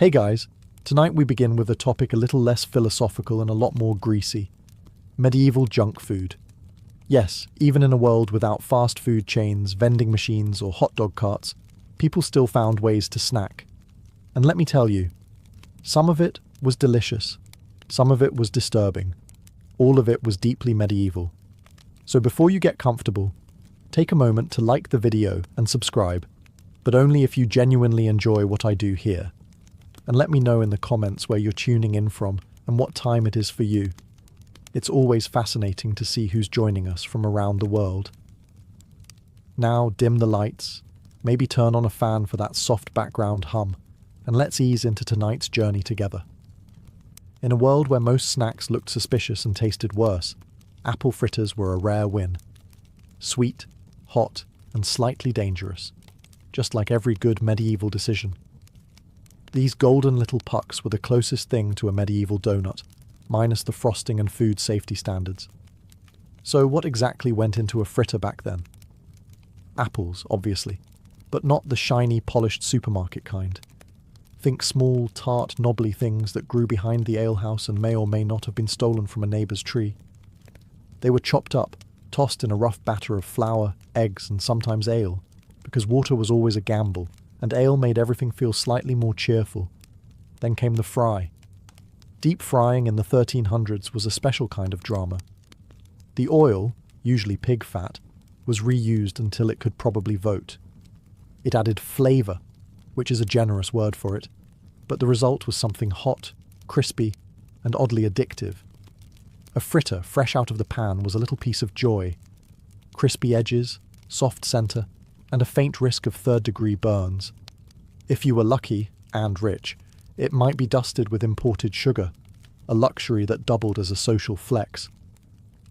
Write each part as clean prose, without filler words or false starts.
Hey guys, tonight we begin with a topic a little less philosophical and a lot more greasy. Medieval junk food. Yes, even in a world without fast food chains, vending machines or hot dog carts, people still found ways to snack. And let me tell you, some of it was delicious, some of it was disturbing, all of it was deeply medieval. So before you get comfortable, take a moment to like the video and subscribe, but only if you genuinely enjoy what I do here. And let me know in the comments where you're tuning in from and what time it is for you. It's always fascinating to see who's joining us from around the world. Now dim the lights, maybe turn on a fan for that soft background hum, and let's ease into tonight's journey together. In a world where most snacks looked suspicious and tasted worse, apple fritters were a rare win. Sweet, hot, and slightly dangerous, just like every good medieval decision. These golden little pucks were the closest thing to a medieval donut, minus the frosting and food safety standards. So what exactly went into a fritter back then? Apples, obviously, but not the shiny, polished supermarket kind. Think small, tart, knobbly things that grew behind the alehouse and may or may not have been stolen from a neighbour's tree. They were chopped up, tossed in a rough batter of flour, eggs, and sometimes ale, because water was always a gamble, and ale made everything feel slightly more cheerful. Then came the fry. Deep frying in the 1300s was a special kind of drama. The oil, usually pig fat, was reused until it could probably vote. It added flavour, which is a generous word for it, but the result was something hot, crispy, and oddly addictive. A fritter fresh out of the pan was a little piece of joy. Crispy edges, soft centre, and a faint risk of third-degree burns. If you were lucky, and rich, it might be dusted with imported sugar, a luxury that doubled as a social flex.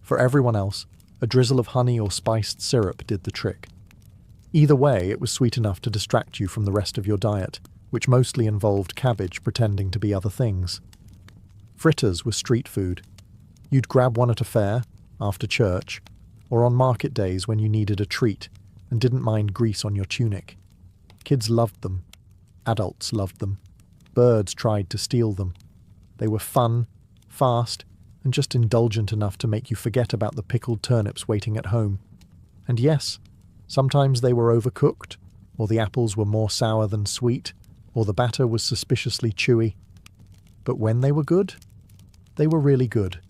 For everyone else, a drizzle of honey or spiced syrup did the trick. Either way, it was sweet enough to distract you from the rest of your diet, which mostly involved cabbage pretending to be other things. Fritters were street food. You'd grab one at a fair, after church, or on market days when you needed a treat and didn't mind grease on your tunic. Kids loved them. Adults loved them. Birds tried to steal them. They were fun, fast, and just indulgent enough to make you forget about the pickled turnips waiting at home. And yes, sometimes they were overcooked, or the apples were more sour than sweet, or the batter was suspiciously chewy. But when they were good, they were really good.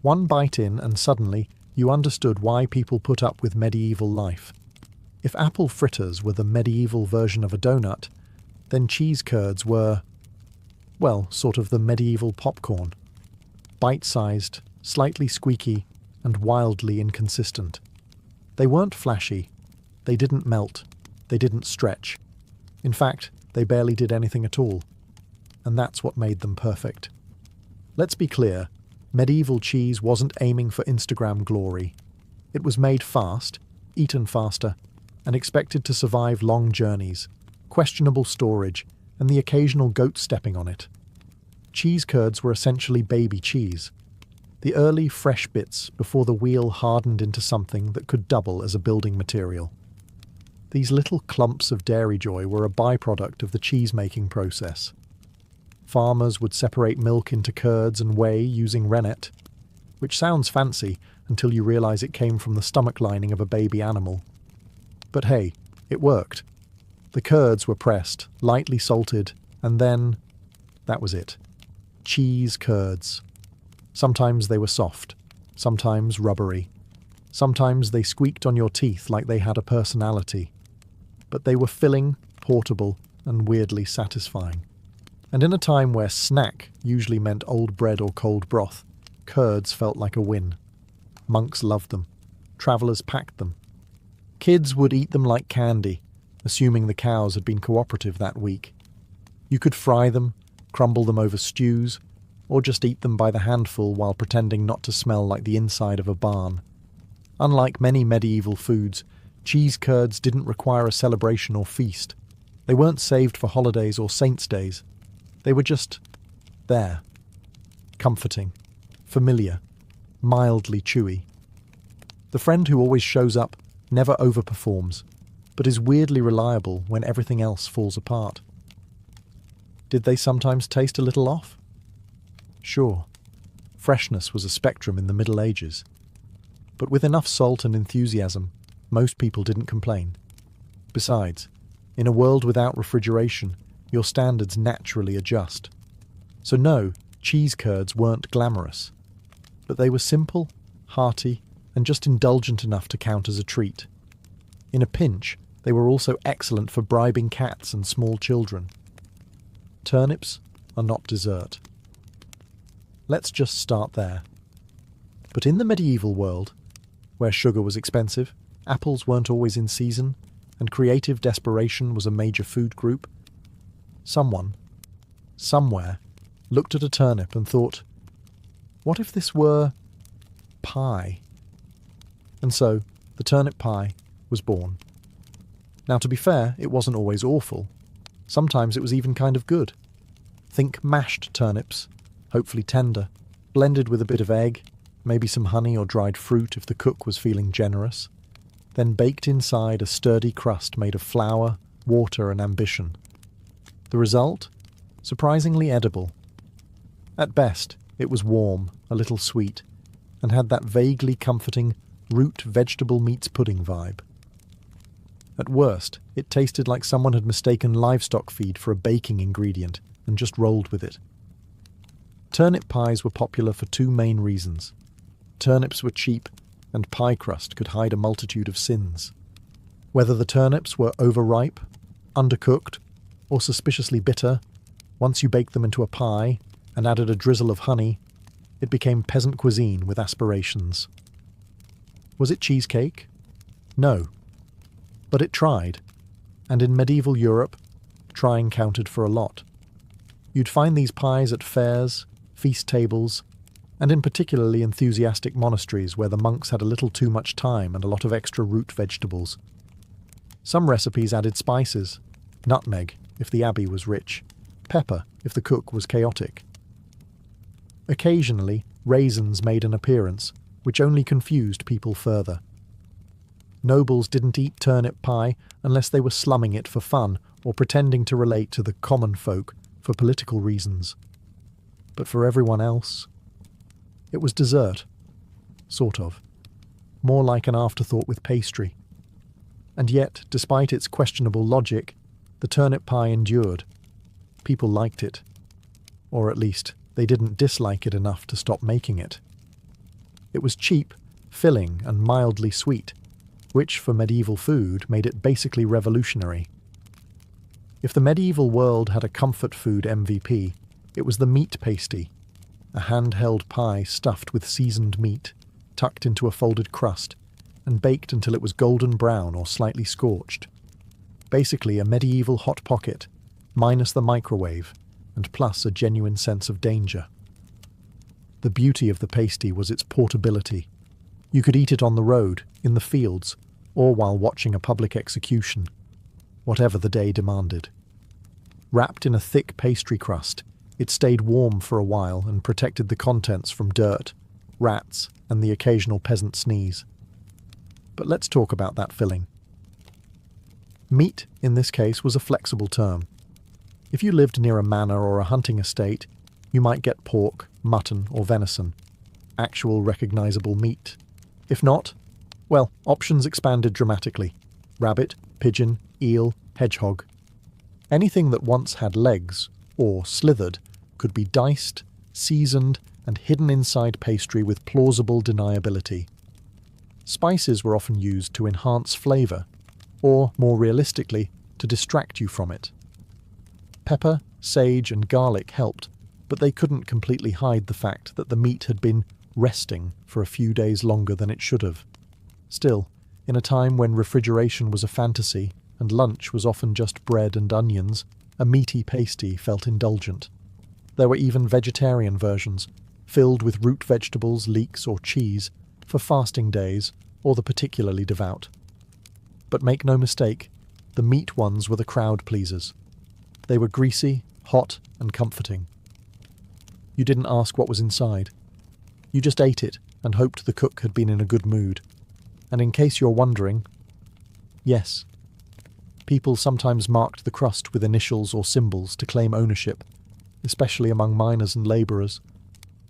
One bite in and suddenly you understood why people put up with medieval life. If apple fritters were the medieval version of a donut, then cheese curds were, well, sort of the medieval popcorn. Bite-sized, slightly squeaky, and wildly inconsistent. They weren't flashy. They didn't melt. They didn't stretch. In fact, they barely did anything at all. And that's what made them perfect. Let's be clear, medieval cheese wasn't aiming for Instagram glory. It was made fast, eaten faster, and expected to survive long journeys, questionable storage, and the occasional goat stepping on it. Cheese curds were essentially baby cheese, the early fresh bits before the wheel hardened into something that could double as a building material. These little clumps of dairy joy were a byproduct of the cheese-making process. Farmers would separate milk into curds and whey using rennet, which sounds fancy until you realize it came from the stomach lining of a baby animal. But hey, it worked. The curds were pressed, lightly salted, and then that was it. Cheese curds. Sometimes they were soft, sometimes rubbery. Sometimes they squeaked on your teeth like they had a personality. But they were filling, portable, and weirdly satisfying. And in a time where snack usually meant old bread or cold broth, curds felt like a win. Monks loved them. Travellers packed them. Kids would eat them like candy, assuming the cows had been cooperative that week. You could fry them, crumble them over stews, or just eat them by the handful while pretending not to smell like the inside of a barn. Unlike many medieval foods, cheese curds didn't require a celebration or feast. They weren't saved for holidays or saints' days. They were just there. Comforting, familiar, mildly chewy. The friend who always shows up, never overperforms, but is weirdly reliable when everything else falls apart. Did they sometimes taste a little off? Sure, freshness was a spectrum in the Middle Ages. But with enough salt and enthusiasm, most people didn't complain. Besides, in a world without refrigeration, your standards naturally adjust. So no, cheese curds weren't glamorous. But they were simple, hearty, and just indulgent enough to count as a treat. In a pinch, they were also excellent for bribing cats and small children. Turnips are not dessert. Let's just start there. But in the medieval world, where sugar was expensive, apples weren't always in season, and creative desperation was a major food group, someone, somewhere, looked at a turnip and thought, what if this were pie? And so, the turnip pie was born. Now, to be fair, it wasn't always awful. Sometimes it was even kind of good. Think mashed turnips, hopefully tender, blended with a bit of egg, maybe some honey or dried fruit if the cook was feeling generous, then baked inside a sturdy crust made of flour, water and ambition. The result? Surprisingly edible. At best, it was warm, a little sweet, and had that vaguely comforting root vegetable meats pudding vibe. At worst, it tasted like someone had mistaken livestock feed for a baking ingredient and just rolled with it. Turnip pies were popular for two main reasons. Turnips were cheap, and pie crust could hide a multitude of sins. Whether the turnips were overripe, undercooked, or suspiciously bitter, once you baked them into a pie and added a drizzle of honey, it became peasant cuisine with aspirations. Was it cheesecake? No. But it tried, and in medieval Europe, trying counted for a lot. You'd find these pies at fairs, feast tables, and in particularly enthusiastic monasteries where the monks had a little too much time and a lot of extra root vegetables. Some recipes added spices, nutmeg if the abbey was rich, pepper if the cook was chaotic. Occasionally, raisins made an appearance, which only confused people further. Nobles didn't eat turnip pie unless they were slumming it for fun or pretending to relate to the common folk for political reasons. But for everyone else, it was dessert. Sort of. More like an afterthought with pastry. And yet, despite its questionable logic, the turnip pie endured. People liked it. Or at least, they didn't dislike it enough to stop making it. It was cheap, filling, and mildly sweet, which, for medieval food, made it basically revolutionary. If the medieval world had a comfort food MVP, it was the meat pasty, a handheld pie stuffed with seasoned meat, tucked into a folded crust, and baked until it was golden brown or slightly scorched. Basically a medieval hot pocket, minus the microwave, and plus a genuine sense of danger. The beauty of the pasty was its portability. You could eat it on the road, in the fields, or while watching a public execution, whatever the day demanded. Wrapped in a thick pastry crust, it stayed warm for a while and protected the contents from dirt, rats, and the occasional peasant sneeze. But let's talk about that filling. Meat, in this case, was a flexible term. If you lived near a manor or a hunting estate, you might get pork, mutton, or venison, actual recognizable meat. If not, well, options expanded dramatically. Rabbit, pigeon, eel, hedgehog. Anything that once had legs, or slithered, could be diced, seasoned, and hidden inside pastry with plausible deniability. Spices were often used to enhance flavour, or, more realistically, to distract you from it. Pepper, sage, and garlic helped, but they couldn't completely hide the fact that the meat had been resting for a few days longer than it should have. Still, in a time when refrigeration was a fantasy and lunch was often just bread and onions, a meaty pasty felt indulgent. There were even vegetarian versions, filled with root vegetables, leeks, or cheese, for fasting days or the particularly devout. But make no mistake, the meat ones were the crowd pleasers. They were greasy, hot, and comforting. You didn't ask what was inside. You just ate it and hoped the cook had been in a good mood. And in case you're wondering, yes, People sometimes marked the crust with initials or symbols to claim ownership, especially among miners and labourers.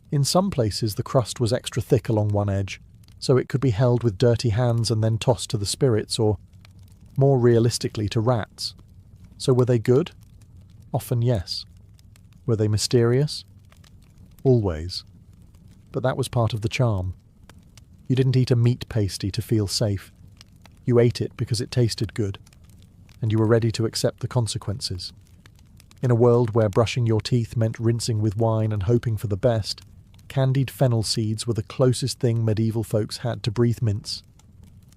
In some places the crust was extra thick along one edge, so it could be held with dirty hands and then tossed to the spirits, or, more realistically, to rats. So were they good? Often yes. Were they mysterious? Always. But that was part of the charm. You didn't eat a meat pasty to feel safe. You ate it because it tasted good, and you were ready to accept the consequences. In a world where brushing your teeth meant rinsing with wine and hoping for the best, candied fennel seeds were the closest thing medieval folks had to breathe mints.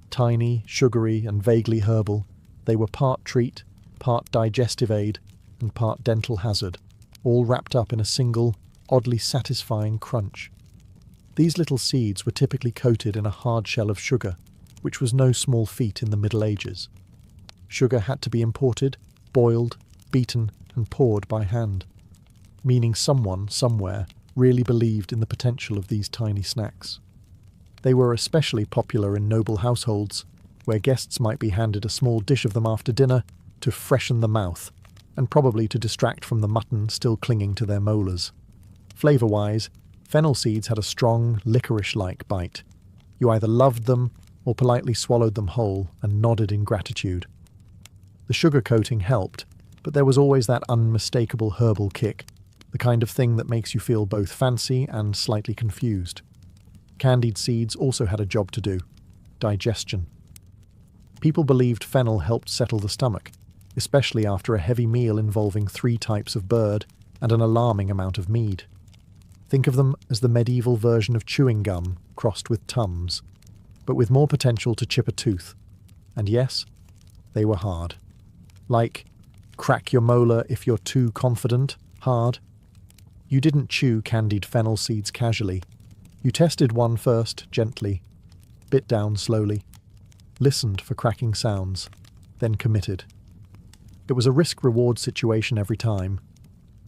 Tiny, sugary, and vaguely herbal, they were part treat, part digestive aid, and part dental hazard, all wrapped up in a single, oddly satisfying crunch. These little seeds were typically coated in a hard shell of sugar, which was no small feat in the Middle Ages. Sugar had to be imported, boiled, beaten, and poured by hand, meaning someone, somewhere, really believed in the potential of these tiny snacks. They were especially popular in noble households, where guests might be handed a small dish of them after dinner to freshen the mouth, and probably to distract from the mutton still clinging to their molars. Flavour-wise, fennel seeds had a strong, licorice-like bite. You either loved them or politely swallowed them whole and nodded in gratitude. The sugar coating helped, but there was always that unmistakable herbal kick, the kind of thing that makes you feel both fancy and slightly confused. Candied seeds also had a job to do: digestion. People believed fennel helped settle the stomach, especially after a heavy meal involving 3 types of bird and an alarming amount of mead. Think of them as the medieval version of chewing gum crossed with Tums, but with more potential to chip a tooth. And yes, they were hard. Like, crack your molar if you're too confident, hard. You didn't chew candied fennel seeds casually. You tested one first, gently, bit down slowly, listened for cracking sounds, then committed. It was a risk-reward situation every time.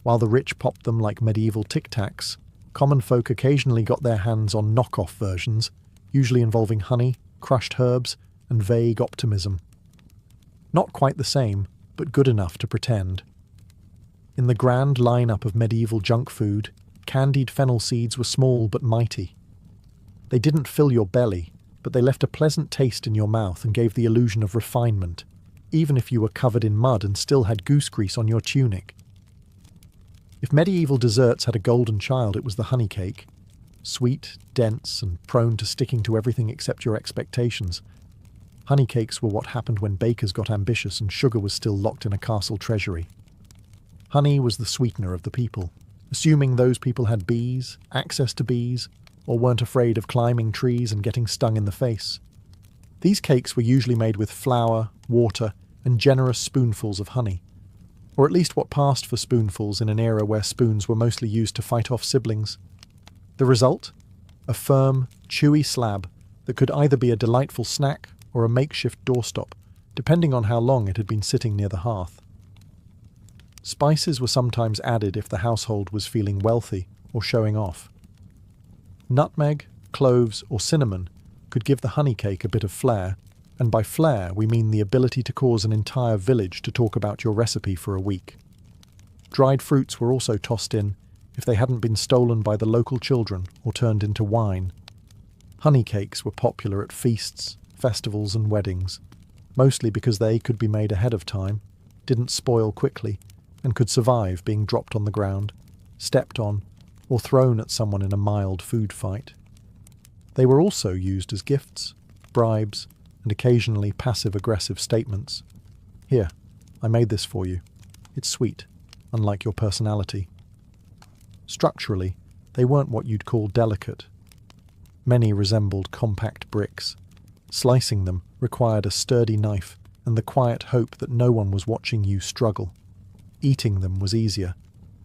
While the rich popped them like medieval Tic Tacs, common folk occasionally got their hands on knock-off versions, usually involving honey, crushed herbs, and vague optimism. Not quite the same, but good enough to pretend. In the grand lineup of medieval junk food, candied fennel seeds were small but mighty. They didn't fill your belly, but they left a pleasant taste in your mouth and gave the illusion of refinement, even if you were covered in mud and still had goose grease on your tunic. If medieval desserts had a golden child, it was the honey cake. Sweet, dense, and prone to sticking to everything except your expectations. Honey cakes were what happened when bakers got ambitious and sugar was still locked in a castle treasury. Honey was the sweetener of the people, assuming those people had bees, access to bees, or weren't afraid of climbing trees and getting stung in the face. These cakes were usually made with flour, water, and generous spoonfuls of honey, or at least what passed for spoonfuls in an era where spoons were mostly used to fight off siblings. The result? A firm, chewy slab that could either be a delightful snack or a makeshift doorstop, depending on how long it had been sitting near the hearth. Spices were sometimes added if the household was feeling wealthy or showing off. Nutmeg, cloves, or cinnamon could give the honey cake a bit of flair, and by flair we mean the ability to cause an entire village to talk about your recipe for a week. Dried fruits were also tossed in if they hadn't been stolen by the local children or turned into wine. Honey cakes were popular at feasts, festivals, and weddings, mostly because they could be made ahead of time, didn't spoil quickly, and could survive being dropped on the ground, stepped on, or thrown at someone in a mild food fight. They were also used as gifts, bribes, and occasionally passive-aggressive statements. Here, I made this for you. It's sweet, unlike your personality. Structurally, they weren't what you'd call delicate. Many resembled compact bricks. Slicing them required a sturdy knife and the quiet hope that no one was watching you struggle. Eating them was easier.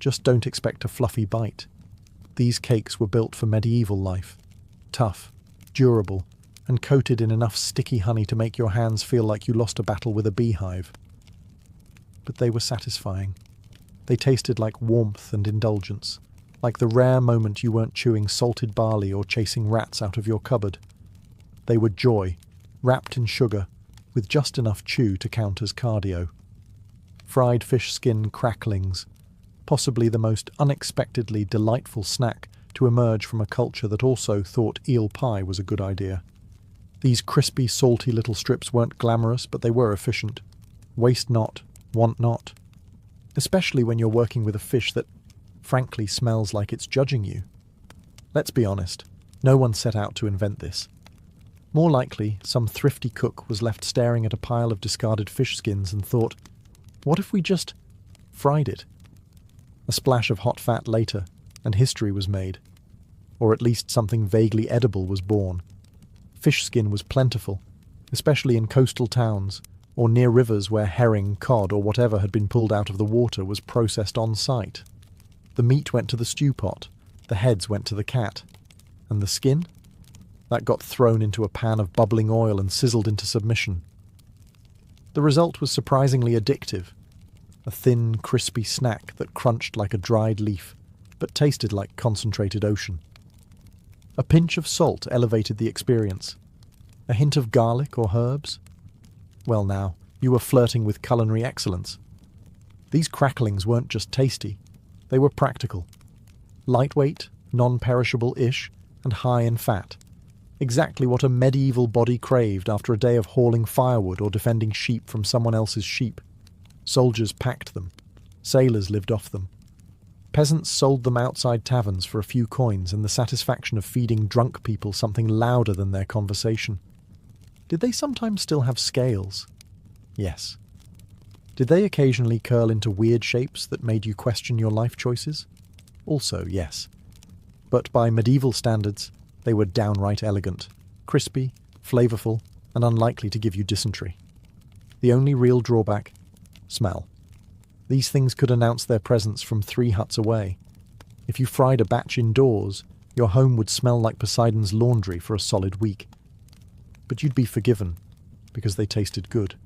Just don't expect a fluffy bite. These cakes were built for medieval life. Tough, durable, and coated in enough sticky honey to make your hands feel like you lost a battle with a beehive. But they were satisfying. They tasted like warmth and indulgence, like the rare moment you weren't chewing salted barley or chasing rats out of your cupboard. They were joy, wrapped in sugar, with just enough chew to count as cardio. Fried fish skin cracklings, possibly the most unexpectedly delightful snack to emerge from a culture that also thought eel pie was a good idea. These crispy, salty little strips weren't glamorous, but they were efficient. Waste not, want not. Especially when you're working with a fish that, frankly, smells like it's judging you. Let's be honest, no one set out to invent this. More likely, some thrifty cook was left staring at a pile of discarded fish skins and thought, what if we just fried it? A splash of hot fat later, and history was made. Or at least something vaguely edible was born. Fish skin was plentiful, especially in coastal towns, or near rivers where herring, cod, or whatever had been pulled out of the water was processed on site. The meat went to the stew pot, the heads went to the cat, and the skin? That got thrown into a pan of bubbling oil and sizzled into submission. The result was surprisingly addictive. A thin, crispy snack that crunched like a dried leaf, but tasted like concentrated ocean. A pinch of salt elevated the experience. A hint of garlic or herbs? Well now, you were flirting with culinary excellence. These cracklings weren't just tasty, they were practical. Lightweight, non-perishable-ish, and high in fat. Exactly what a medieval body craved after a day of hauling firewood or defending sheep from someone else's sheep. Soldiers packed them. Sailors lived off them. Peasants sold them outside taverns for a few coins and the satisfaction of feeding drunk people something louder than their conversation. Did they sometimes still have scales? Yes. Did they occasionally curl into weird shapes that made you question your life choices? Also, yes. But by medieval standards, they were downright elegant, crispy, flavourful, and unlikely to give you dysentery. The only real drawback? Smell. These things could announce their presence from 3 huts away. If you fried a batch indoors, your home would smell like Poseidon's laundry for a solid week. But you'd be forgiven, because they tasted good.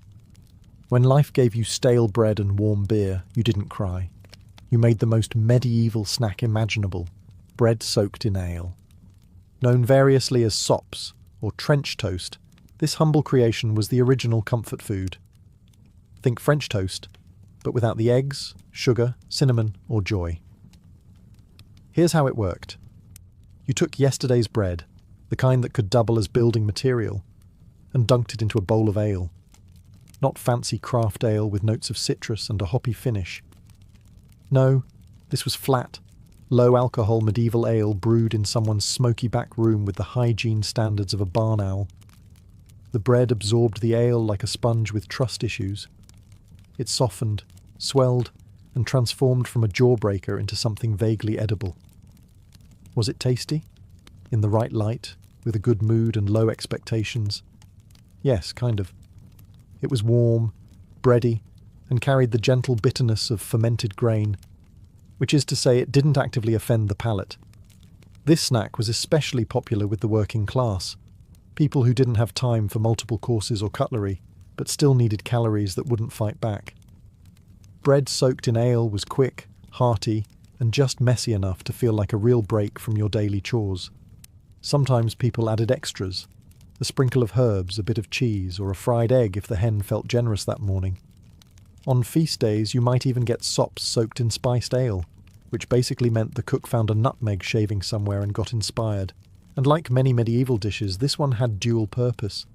When life gave you stale bread and warm beer, you didn't cry. You made the most medieval snack imaginable, bread soaked in ale. Known variously as sops or trench toast, this humble creation was the original comfort food. Think French toast, but without the eggs, sugar, cinnamon, or joy. Here's how it worked. You took yesterday's bread, the kind that could double as building material, and dunked it into a bowl of ale. Not fancy craft ale with notes of citrus and a hoppy finish. No, this was flat, low-alcohol medieval ale brewed in someone's smoky back room with the hygiene standards of a barn owl. The bread absorbed the ale like a sponge with trust issues. It softened, swelled, and transformed from a jawbreaker into something vaguely edible. Was it tasty? In the right light, with a good mood and low expectations? Yes, kind of. It was warm, bready, and carried the gentle bitterness of fermented grain, which is to say it didn't actively offend the palate. This snack was especially popular with the working class, people who didn't have time for multiple courses or cutlery, but still needed calories that wouldn't fight back. Bread soaked in ale was quick, hearty, and just messy enough to feel like a real break from your daily chores. Sometimes people added extras, a sprinkle of herbs, a bit of cheese, or a fried egg if the hen felt generous that morning. On feast days, you might even get sops soaked in spiced ale, which basically meant the cook found a nutmeg shaving somewhere and got inspired. And like many medieval dishes, this one had dual purpose.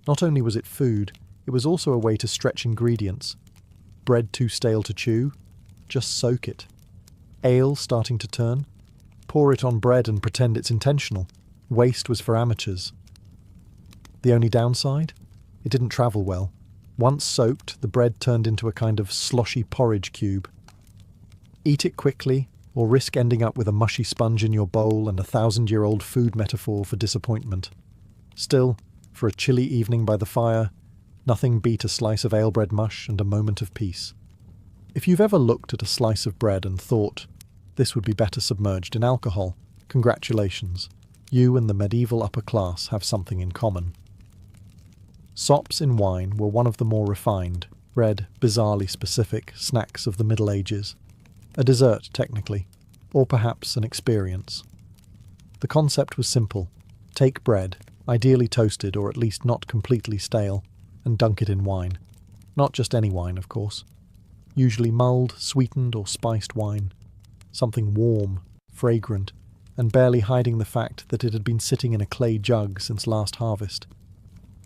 Not only was it food, it was also a way to stretch ingredients. Bread too stale to chew? Just soak it. Ale starting to turn? Pour it on bread and pretend it's intentional. Waste was for amateurs. The only downside? It didn't travel well. Once soaked, the bread turned into a kind of sloshy porridge cube. Eat it quickly, or risk ending up with a mushy sponge in your bowl and a 1,000-year-old food metaphor for disappointment. Still, for a chilly evening by the fire, nothing beat a slice of ale-bread mush and a moment of peace. If you've ever looked at a slice of bread and thought, this would be better submerged in alcohol, congratulations. You and the medieval upper class have something in common. Sops in wine were one of the more refined, red, bizarrely specific snacks of the Middle Ages. A dessert, technically, or perhaps an experience. The concept was simple. Take bread, ideally toasted or at least not completely stale, and dunk it in wine. Not just any wine, of course. Usually mulled, sweetened or spiced wine. Something warm, fragrant, and barely hiding the fact that it had been sitting in a clay jug since last harvest.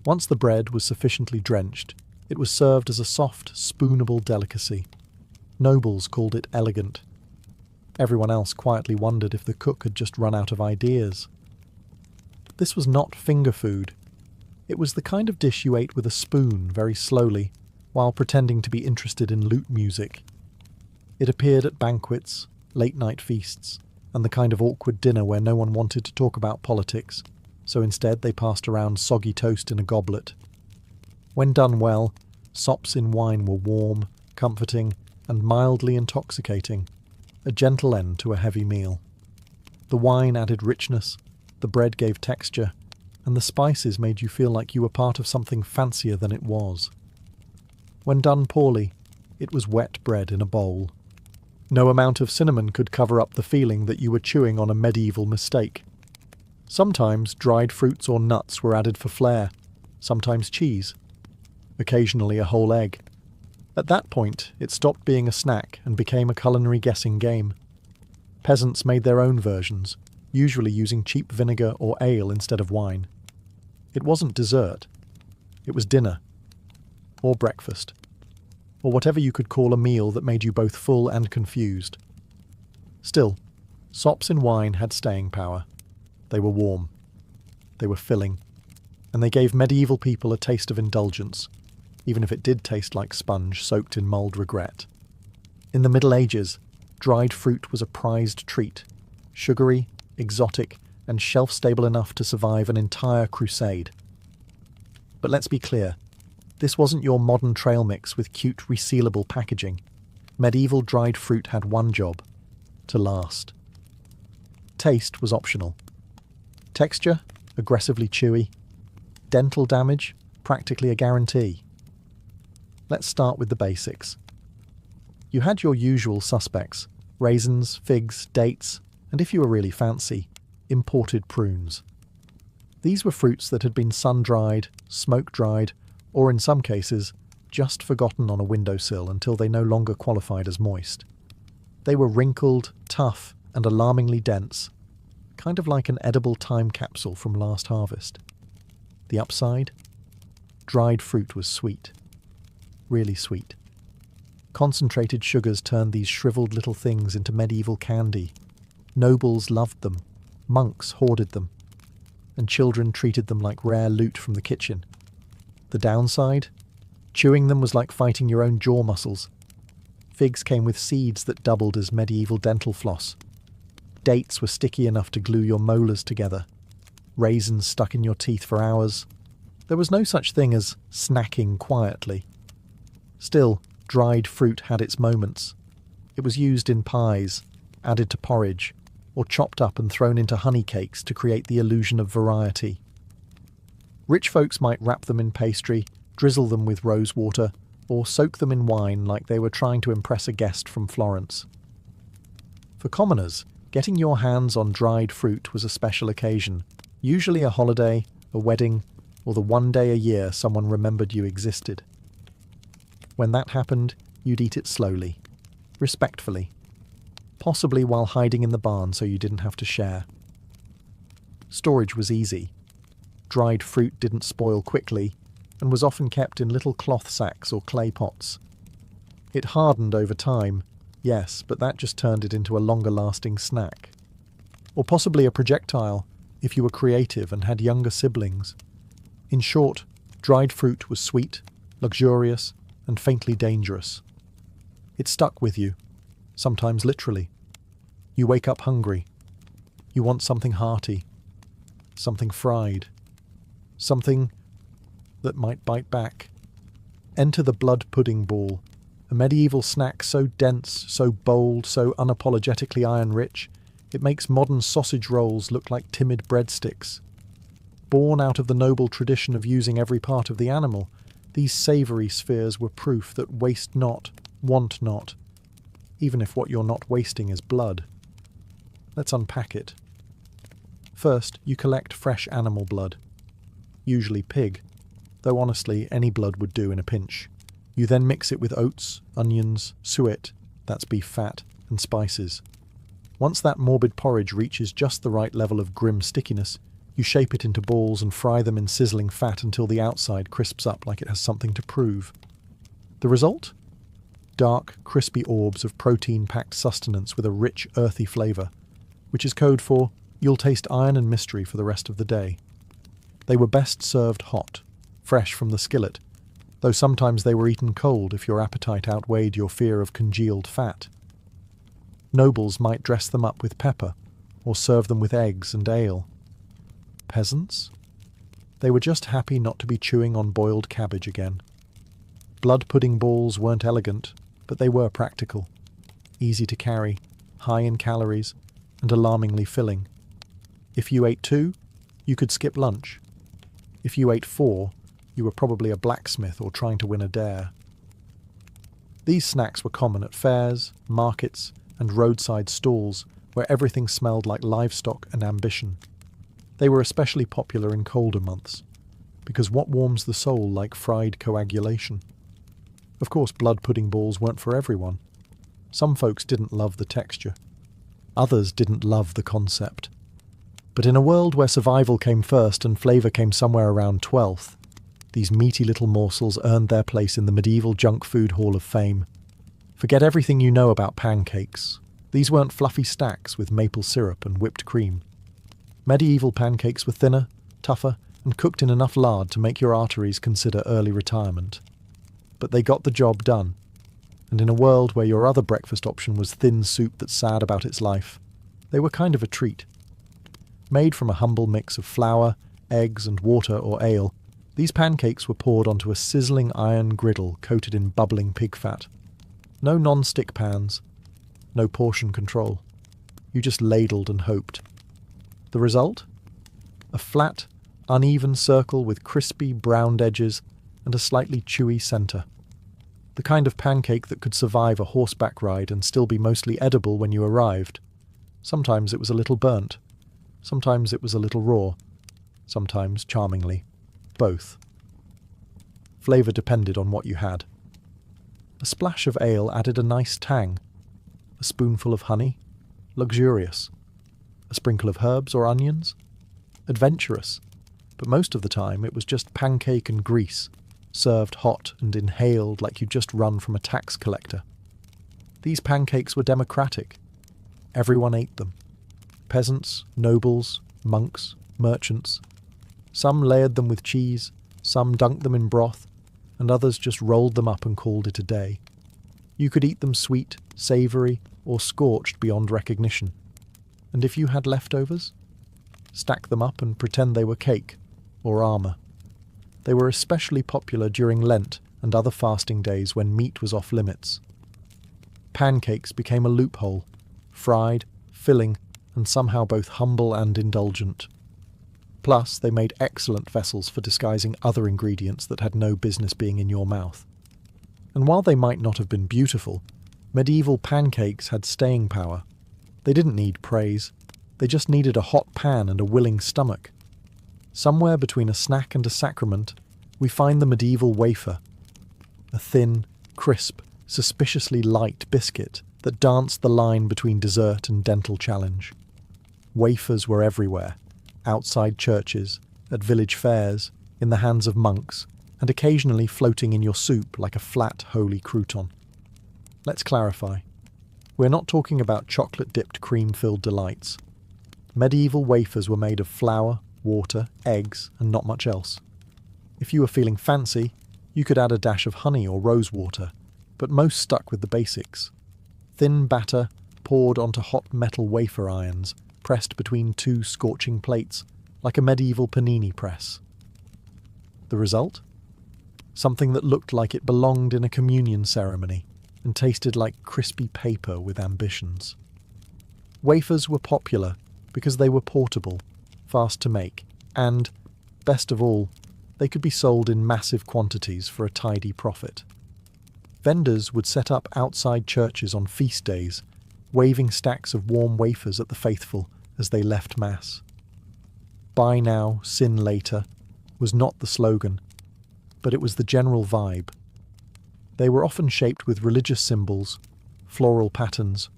Once the bread was sufficiently drenched, it was served as a soft, spoonable delicacy. Nobles called it elegant. Everyone else quietly wondered if the cook had just run out of ideas. This was not finger food. It was the kind of dish you ate with a spoon very slowly, while pretending to be interested in lute music. It appeared at banquets, late-night feasts, and the kind of awkward dinner where no one wanted to talk about politics, so instead they passed around soggy toast in a goblet. When done well, sops in wine were warm, comforting, and mildly intoxicating, a gentle end to a heavy meal. The wine added richness, the bread gave texture, and the spices made you feel like you were part of something fancier than it was. When done poorly, it was wet bread in a bowl. No amount of cinnamon could cover up the feeling that you were chewing on a medieval mistake. Sometimes dried fruits or nuts were added for flair, sometimes cheese, occasionally a whole egg. At that point, it stopped being a snack and became a culinary guessing game. Peasants made their own versions, usually using cheap vinegar or ale instead of wine. It wasn't dessert. It was dinner. Or breakfast. Or whatever you could call a meal that made you both full and confused. Still, sops in wine had staying power. They were warm. They were filling. And they gave medieval people a taste of indulgence, even if it did taste like sponge soaked in mulled regret. In the Middle Ages, dried fruit was a prized treat, sugary, exotic, and shelf-stable enough to survive an entire crusade. But let's be clear, this wasn't your modern trail mix with cute resealable packaging. Medieval dried fruit had one job: to last. Taste was optional. Texture, aggressively chewy. Dental damage, practically a guarantee. Let's start with the basics. You had your usual suspects: raisins, figs, dates, and if you were really fancy, imported prunes. These were fruits that had been sun-dried, smoke-dried, or in some cases, just forgotten on a windowsill until they no longer qualified as moist. They were wrinkled, tough, and alarmingly dense, kind of like an edible time capsule from last harvest. The upside? Dried fruit was sweet. Really sweet. Concentrated sugars turned these shriveled little things into medieval candy. Nobles loved them, monks hoarded them, and children treated them like rare loot from the kitchen. The downside? Chewing them was like fighting your own jaw muscles. Figs came with seeds that doubled as medieval dental floss. Dates were sticky enough to glue your molars together. Raisins stuck in your teeth for hours. There was no such thing as snacking quietly. Still, dried fruit had its moments. It was used in pies, added to porridge, or chopped up and thrown into honey cakes to create the illusion of variety. Rich folks might wrap them in pastry, drizzle them with rose water, or soak them in wine like they were trying to impress a guest from Florence. For commoners, getting your hands on dried fruit was a special occasion, usually a holiday, a wedding, or the one day a year someone remembered you existed. When that happened, you'd eat it slowly, respectfully, possibly while hiding in the barn so you didn't have to share. Storage was easy. Dried fruit didn't spoil quickly, and was often kept in little cloth sacks or clay pots. It hardened over time, yes, but that just turned it into a longer-lasting snack. Or possibly a projectile, if you were creative and had younger siblings. In short, dried fruit was sweet, luxurious, and faintly dangerous. It stuck with you, sometimes literally. You wake up hungry. You want something hearty, something fried, something that might bite back. Enter the blood pudding ball, a medieval snack so dense, so bold, so unapologetically iron-rich, it makes modern sausage rolls look like timid breadsticks. Born out of the noble tradition of using every part of the animal, these savoury spheres were proof that waste not, want not, even if what you're not wasting is blood. Let's unpack it. First, you collect fresh animal blood, usually pig. though honestly, any blood would do in a pinch. You then mix it with oats, onions, suet, that's beef fat, and spices. Once that morbid porridge reaches just the right level of grim stickiness, you shape it into balls and fry them in sizzling fat until the outside crisps up like it has something to prove. The result? Dark, crispy orbs of protein-packed sustenance with a rich, earthy flavour, which is code for, you'll taste iron and mystery for the rest of the day. They were best served hot, fresh from the skillet, though sometimes they were eaten cold if your appetite outweighed your fear of congealed fat. Nobles might dress them up with pepper, or serve them with eggs and ale. Peasants? They were just happy not to be chewing on boiled cabbage again. Blood pudding balls weren't elegant, but they were practical. Easy to carry, high in calories, and alarmingly filling. If you ate 2, you could skip lunch. If you ate 4, you were probably a blacksmith or trying to win a dare. These snacks were common at fairs, markets, and roadside stalls where everything smelled like livestock and ambition. They were especially popular in colder months, because what warms the soul like fried coagulation? Of course, blood pudding balls weren't for everyone. Some folks didn't love the texture. Others didn't love the concept. But in a world where survival came first and flavour came somewhere around 12th, these meaty little morsels earned their place in the medieval junk food hall of fame. Forget everything you know about pancakes. These weren't fluffy stacks with maple syrup and whipped cream. Medieval pancakes were thinner, tougher, and cooked in enough lard to make your arteries consider early retirement. But they got the job done, and in a world where your other breakfast option was thin soup that's sad about its life, they were kind of a treat. Made from a humble mix of flour, eggs, and water or ale, these pancakes were poured onto a sizzling iron griddle coated in bubbling pig fat. No non-stick pans, no portion control. You just ladled and hoped. The result? A flat, uneven circle with crispy, browned edges and a slightly chewy centre. The kind of pancake that could survive a horseback ride and still be mostly edible when you arrived. Sometimes it was a little burnt. Sometimes it was a little raw. Sometimes, charmingly, both. Flavour depended on what you had. A splash of ale added a nice tang. A spoonful of honey? Luxurious. A sprinkle of herbs or onions? Adventurous. But most of the time it was just pancake and grease, served hot and inhaled like you'd just run from a tax collector. These pancakes were democratic. Everyone ate them. Peasants, nobles, monks, merchants. Some layered them with cheese, some dunked them in broth, and others just rolled them up and called it a day. You could eat them sweet, savoury, or scorched beyond recognition. And if you had leftovers, stack them up and pretend they were cake or armour. They were especially popular during Lent and other fasting days when meat was off limits. Pancakes became a loophole, fried, filling, and somehow both humble and indulgent. Plus, they made excellent vessels for disguising other ingredients that had no business being in your mouth. And while they might not have been beautiful, medieval pancakes had staying power. They didn't need praise. They just needed a hot pan and a willing stomach. Somewhere between a snack and a sacrament, we find the medieval wafer, a thin, crisp, suspiciously light biscuit that danced the line between dessert and dental challenge. Wafers were everywhere, outside churches, at village fairs, in the hands of monks, and occasionally floating in your soup like a flat, holy crouton. Let's clarify. We're not talking about chocolate-dipped cream-filled delights. Medieval wafers were made of flour, water, eggs, and not much else. If you were feeling fancy, you could add a dash of honey or rose water, but most stuck with the basics. Thin batter poured onto hot metal wafer irons, pressed between two scorching plates, like a medieval panini press. The result? Something that looked like it belonged in a communion ceremony and tasted like crispy paper with ambitions. Wafers were popular because they were portable, fast to make, and, best of all, they could be sold in massive quantities for a tidy profit. Vendors would set up outside churches on feast days, waving stacks of warm wafers at the faithful as they left Mass. Buy now, sin later was not the slogan. but it was the general vibe. They were often shaped with religious symbols, floral patterns,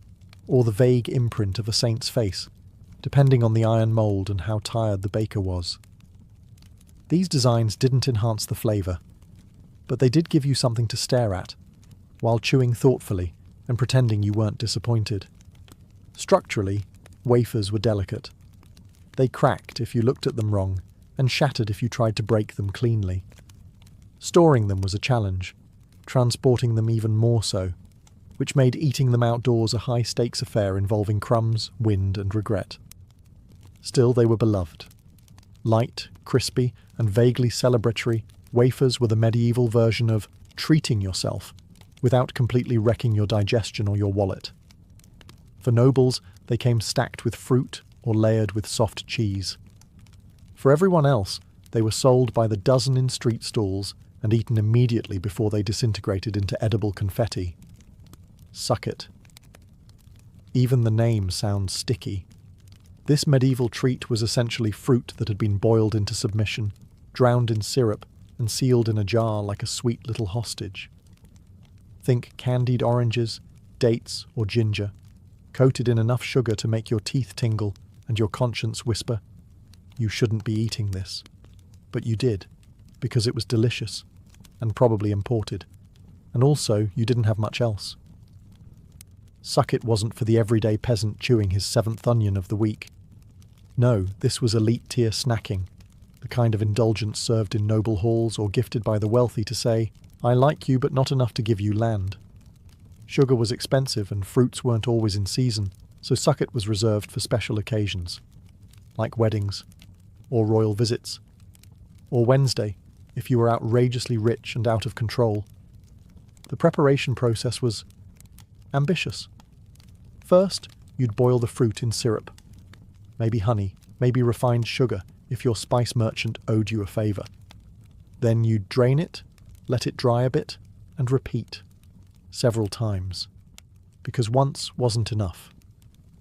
or the vague imprint of a saint's face, depending on the iron mould and how tired the baker was. These designs didn't enhance the flavour, but they did give you something to stare at, while chewing thoughtfully and pretending you weren't disappointed. Structurally, wafers were delicate. They cracked if you looked at them wrong, and shattered if you tried to break them cleanly. Storing them was a challenge, transporting them even more so, which made eating them outdoors a high-stakes affair involving crumbs, wind, and regret. Still, they were beloved. Light, crispy, and vaguely celebratory, wafers were the medieval version of treating yourself, without completely wrecking your digestion or your wallet. For nobles, they came stacked with fruit or layered with soft cheese. For everyone else, they were sold by the dozen in street stalls and eaten immediately before they disintegrated into edible confetti. Suck it. Even the name sounds sticky. This medieval treat was essentially fruit that had been boiled into submission, drowned in syrup, and sealed in a jar like a sweet little hostage. Think candied oranges, dates, or ginger, coated in enough sugar to make your teeth tingle and your conscience whisper, "You shouldn't be eating this." But you did, because it was delicious, and probably imported, and also you didn't have much else. Suck it wasn't for the everyday peasant chewing his 7th onion of the week. No, this was elite-tier snacking, the kind of indulgence served in noble halls or gifted by the wealthy to say, "I like you but not enough to give you land." Sugar was expensive and fruits weren't always in season, so suck it was reserved for special occasions, like weddings, or royal visits, or Wednesday, if you were outrageously rich and out of control. The preparation process was ambitious. First, you'd boil the fruit in syrup. Maybe honey, maybe refined sugar, if your spice merchant owed you a favour. Then you'd drain it, let it dry a bit, and repeat. Several times. Because once wasn't enough.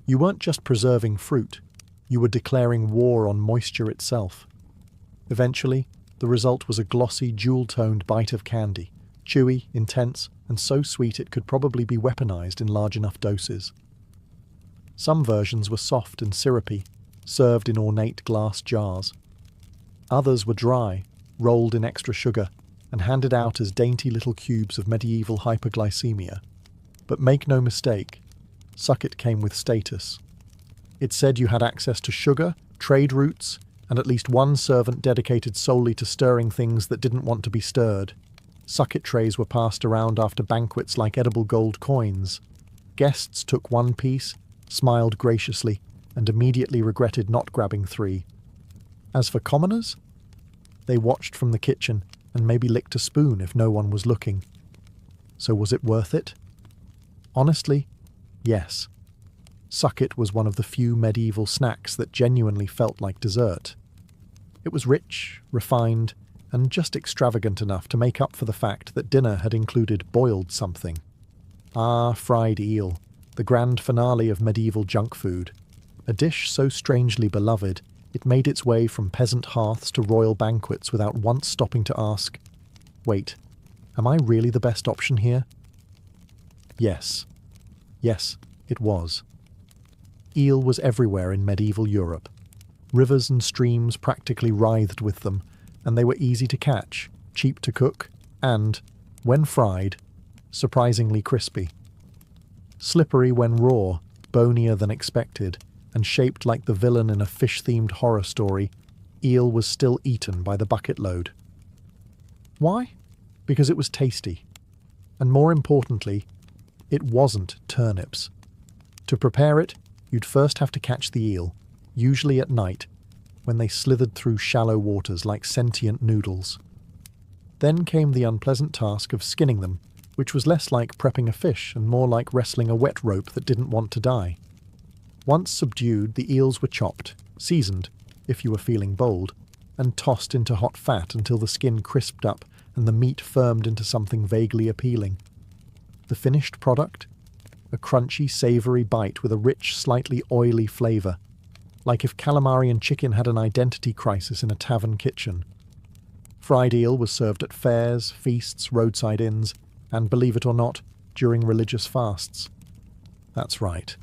You weren't just preserving fruit, you were declaring war on moisture itself. Eventually, the result was a glossy, jewel-toned bite of candy, chewy, intense, and so sweet it could probably be weaponized in large enough doses. Some versions were soft and syrupy, served in ornate glass jars. Others were dry, rolled in extra sugar, and handed out as dainty little cubes of medieval hyperglycemia. But make no mistake, suck it came with status. It said you had access to sugar, trade routes, and at least one servant dedicated solely to stirring things that didn't want to be stirred. Suck it trays were passed around after banquets like edible gold coins. Guests took one piece, smiled graciously, and immediately regretted not grabbing 3. As for commoners, they watched from the kitchen and maybe licked a spoon if no one was looking. So was it worth it? Honestly, yes. Suck it was one of the few medieval snacks that genuinely felt like dessert. It was rich, refined, and just extravagant enough to make up for the fact that dinner had included boiled something. Ah, fried eel, the grand finale of medieval junk food. A dish so strangely beloved, it made its way from peasant hearths to royal banquets without once stopping to ask, "Wait, am I really the best option here?" Yes. Yes, it was. Eel was everywhere in medieval Europe. Rivers and streams practically writhed with them, and they were easy to catch, cheap to cook, and, when fried, surprisingly crispy. Slippery when raw, bonier than expected, and shaped like the villain in a fish-themed horror story, eel was still eaten by the bucket load. Why? Because it was tasty. And more importantly, it wasn't turnips. To prepare it, you'd first have to catch the eel, usually at night, when they slithered through shallow waters like sentient noodles. Then came the unpleasant task of skinning them, which was less like prepping a fish and more like wrestling a wet rope that didn't want to die. Once subdued, the eels were chopped, seasoned, if you were feeling bold, and tossed into hot fat until the skin crisped up and the meat firmed into something vaguely appealing. The finished product? A crunchy, savoury bite with a rich, slightly oily flavour, like if calamari and chicken had an identity crisis in a tavern kitchen. Fried eel was served at fairs, feasts, roadside inns, and, believe it or not, during religious fasts. That's right.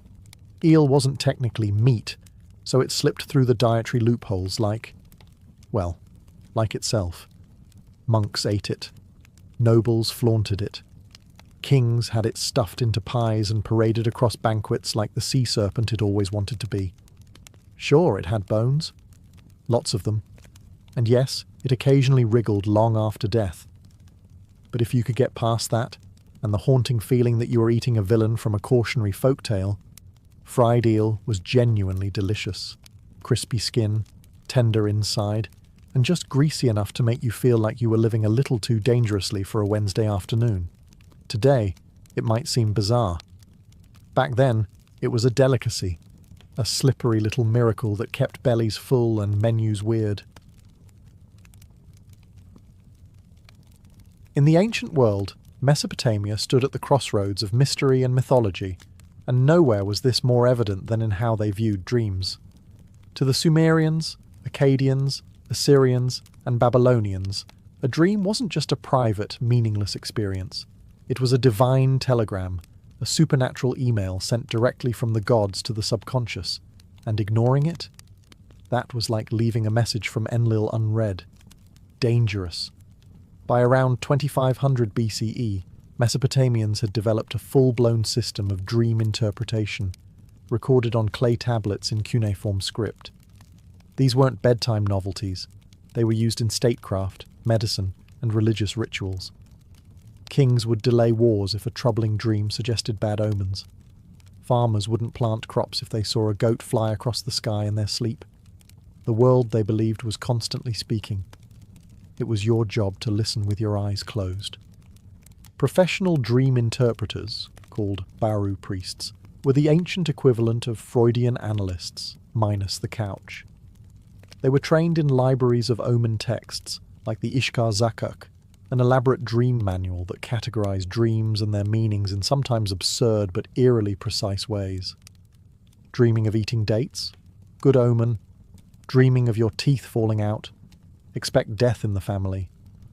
Eel wasn't technically meat, so it slipped through the dietary loopholes like itself. Monks ate it. Nobles flaunted it. Kings had it stuffed into pies and paraded across banquets like the sea serpent it always wanted to be. Sure, it had bones. Lots of them. And yes, it occasionally wriggled long after death. But if you could get past that, and the haunting feeling that you were eating a villain from a cautionary folk tale, fried eel was genuinely delicious. Crispy skin, tender inside, and just greasy enough to make you feel like you were living a little too dangerously for a Wednesday afternoon. Today, it might seem bizarre. Back then, it was a delicacy, a slippery little miracle that kept bellies full and menus weird. In the ancient world, Mesopotamia stood at the crossroads of mystery and mythology, and nowhere was this more evident than in how they viewed dreams. To the Sumerians, Akkadians, Assyrians, and Babylonians, a dream wasn't just a private, meaningless experience. It was a divine telegram, a supernatural email sent directly from the gods to the subconscious, and ignoring it? That was like leaving a message from Enlil unread. Dangerous. By around 2500 BCE, Mesopotamians had developed a full-blown system of dream interpretation, recorded on clay tablets in cuneiform script. These weren't bedtime novelties. They were used in statecraft, medicine, and religious rituals. Kings would delay wars if a troubling dream suggested bad omens. Farmers wouldn't plant crops if they saw a goat fly across the sky in their sleep. The world, they believed, was constantly speaking. It was your job to listen with your eyes closed. Professional dream interpreters, called Baru priests, were the ancient equivalent of Freudian analysts, minus the couch. They were trained in libraries of omen texts, like the Ishkar Zakuk, an elaborate dream manual that categorized dreams and their meanings in sometimes absurd but eerily precise ways. Dreaming of eating dates? Good omen. Dreaming of your teeth falling out? Expect death in the family.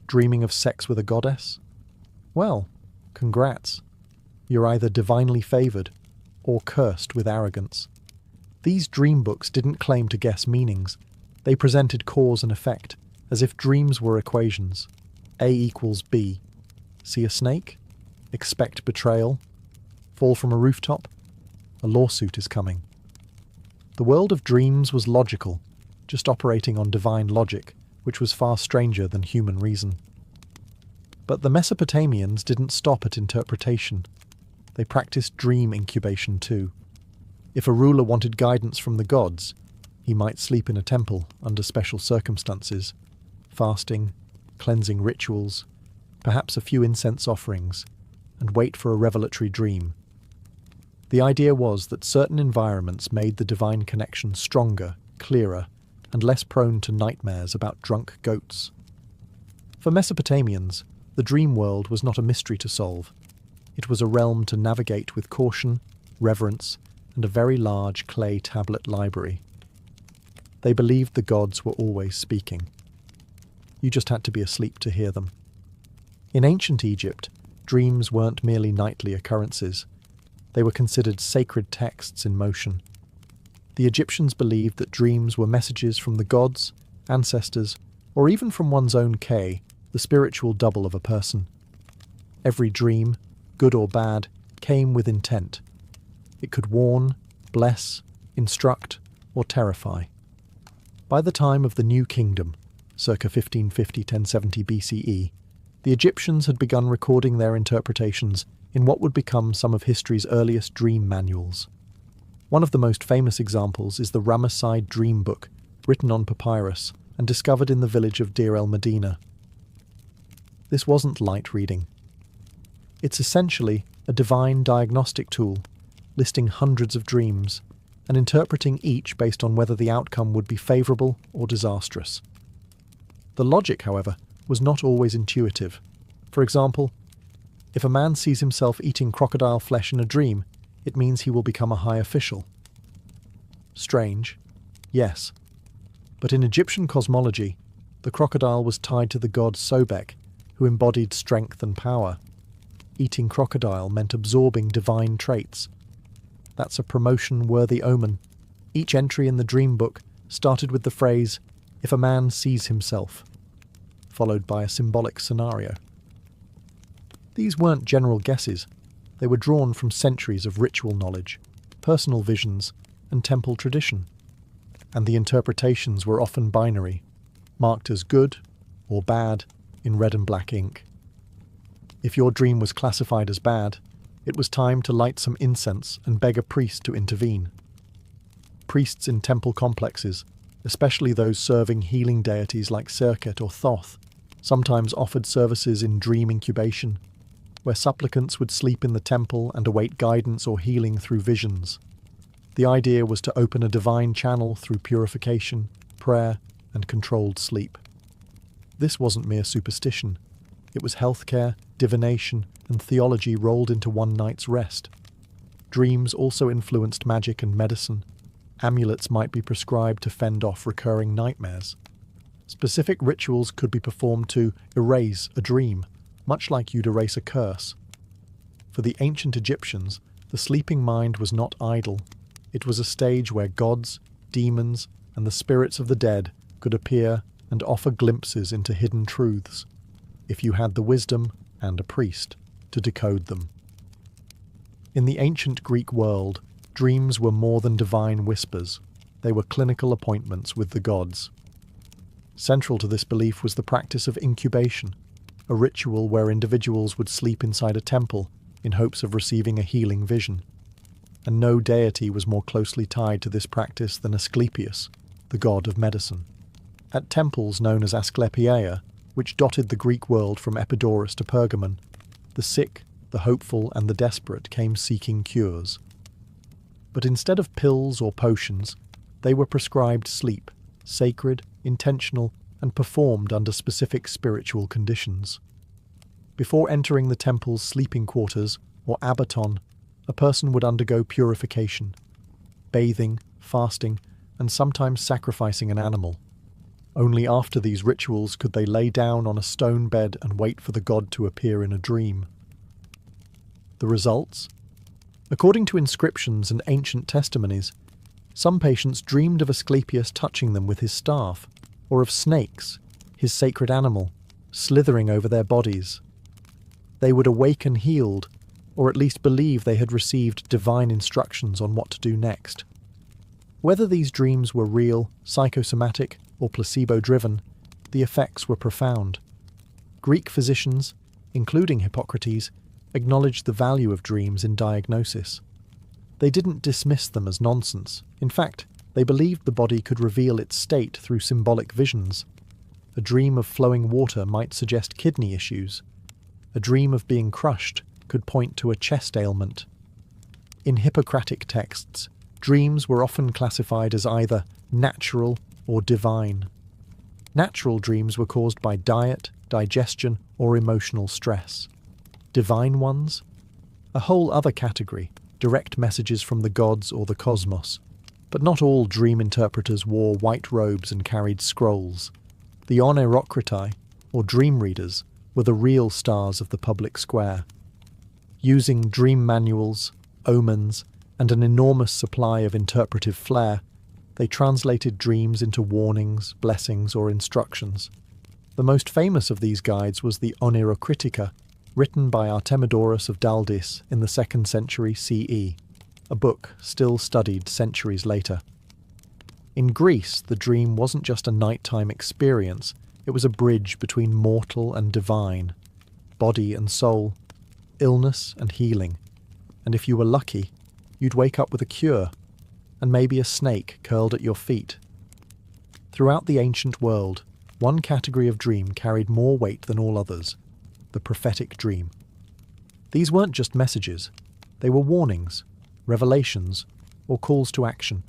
Dreaming of sex with a goddess? Well, congrats. You're either divinely favored or cursed with arrogance. These dream books didn't claim to guess meanings. They presented cause and effect, as if dreams were equations. A equals B. See a snake? Expect betrayal. Fall from a rooftop? A lawsuit is coming. The world of dreams was logical, just operating on divine logic, which was far stranger than human reason. But the Mesopotamians didn't stop at interpretation. They practiced dream incubation too. If a ruler wanted guidance from the gods, he might sleep in a temple under special circumstances, fasting, cleansing rituals, perhaps a few incense offerings, and wait for a revelatory dream. The idea was that certain environments made the divine connection stronger, clearer, and less prone to nightmares about drunk goats. For Mesopotamians, the dream world was not a mystery to solve. It was a realm to navigate with caution, reverence, and a very large clay tablet library. They believed the gods were always speaking. You just had to be asleep to hear them. In ancient Egypt, dreams weren't merely nightly occurrences. They were considered sacred texts in motion. The Egyptians believed that dreams were messages from the gods, ancestors, or even from one's own K, the spiritual double of a person. Every dream, good or bad, came with intent. It could warn, bless, instruct, or terrify. By the time of the New Kingdom, circa 1550-1070 BCE, the Egyptians had begun recording their interpretations in what would become some of history's earliest dream manuals. One of the most famous examples is the Ramesside Dream Book, written on papyrus and discovered in the village of Deir el-Medina. This wasn't light reading. It's essentially a divine diagnostic tool, listing hundreds of dreams and interpreting each based on whether the outcome would be favourable or disastrous. The logic, however, was not always intuitive. For example, if a man sees himself eating crocodile flesh in a dream, it means he will become a high official. Strange, yes. But in Egyptian cosmology, The crocodile was tied to the god Sobek, who embodied strength and power. Eating crocodile meant absorbing divine traits. That's a promotion-worthy omen. Each entry in the dream book started with the phrase, "If a man sees himself," followed by a symbolic scenario. These weren't general guesses. They were drawn from centuries of ritual knowledge, personal visions, and temple tradition. And the interpretations were often binary, marked as good or bad in red and black ink. If your dream was classified as bad, it was time to light some incense and beg a priest to intervene. Priests in temple complexes, especially those serving healing deities like Serket or Thoth, sometimes offered services in dream incubation, where supplicants would sleep in the temple and await guidance or healing through visions. The idea was to open a divine channel through purification, prayer, and controlled sleep. This wasn't mere superstition. It was healthcare, divination, and theology rolled into one night's rest. Dreams also influenced magic and medicine. Amulets might be prescribed to fend off recurring nightmares. Specific rituals could be performed to erase a dream, much like you'd erase a curse. For the ancient Egyptians, the sleeping mind was not idle. It was a stage where gods, demons, and the spirits of the dead could appear and offer glimpses into hidden truths, if you had the wisdom, and a priest, to decode them. In the ancient Greek world, dreams were more than divine whispers. They were clinical appointments with the gods. Central to this belief was the practice of incubation, a ritual where individuals would sleep inside a temple in hopes of receiving a healing vision. And no deity was more closely tied to this practice than Asclepius, the god of medicine. At temples known as Asclepioea, which dotted the Greek world from Epidaurus to Pergamon, the sick, the hopeful, and the desperate came seeking cures. But instead of pills or potions, they were prescribed sleep, sacred, intentional, and performed under specific spiritual conditions. Before entering the temple's sleeping quarters, or abaton, a person would undergo purification, bathing, fasting, and sometimes sacrificing an animal. Only after these rituals could they lay down on a stone bed and wait for the god to appear in a dream. The results? According to inscriptions and ancient testimonies, some patients dreamed of Asclepius touching them with his staff, or of snakes, his sacred animal, slithering over their bodies. They would awaken healed, or at least believe they had received divine instructions on what to do next. Whether these dreams were real, psychosomatic, or placebo-driven, the effects were profound. Greek physicians, including Hippocrates, acknowledged the value of dreams in diagnosis. They didn't dismiss them as nonsense. In fact, they believed the body could reveal its state through symbolic visions. A dream of flowing water might suggest kidney issues. A dream of being crushed could point to a chest ailment. In Hippocratic texts, dreams were often classified as either natural or divine. Natural dreams were caused by diet, digestion, or emotional stress. Divine ones? A whole other category, direct messages from the gods or the cosmos. But not all dream interpreters wore white robes and carried scrolls. The oneirocratai, or dream readers, were the real stars of the public square. Using dream manuals, omens, and an enormous supply of interpretive flair, they translated dreams into warnings, blessings, or instructions. The most famous of these guides was the Oneirocritica, written by Artemidorus of Daldis in the 2nd century CE, a book still studied centuries later. In Greece, the dream wasn't just a nighttime experience, it was a bridge between mortal and divine, body and soul, illness and healing, and if you were lucky, you'd wake up with a cure, and maybe a snake curled at your feet. Throughout the ancient world, one category of dream carried more weight than all others: the prophetic dream. These weren't just messages, they were warnings, revelations, or calls to action.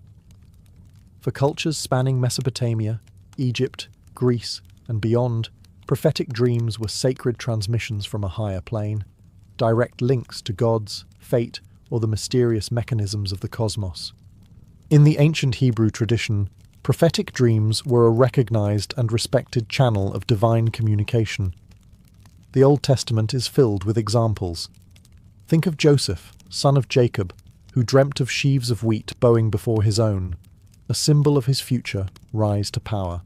For cultures spanning Mesopotamia, Egypt, Greece, and beyond, prophetic dreams were sacred transmissions from a higher plane, direct links to gods, fate, or the mysterious mechanisms of the cosmos. In the ancient Hebrew tradition, Prophetic dreams were a recognized and respected channel of divine communication. The Old Testament is filled with examples. Think of Joseph, son of Jacob, who dreamt of sheaves of wheat bowing before his own, a symbol of his future rise to power.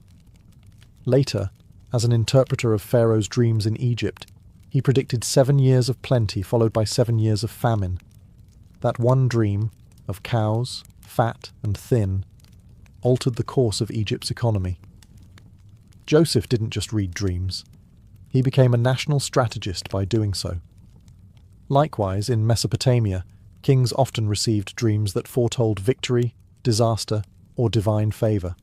Later, as an interpreter of Pharaoh's dreams in Egypt, he predicted 7 years of plenty followed by 7 years of famine. That one dream, of cows, fat and thin, altered the course of Egypt's economy. Joseph didn't just read dreams. He became a national strategist by doing so. Likewise, in Mesopotamia, kings often received dreams that foretold victory, disaster, or divine favour.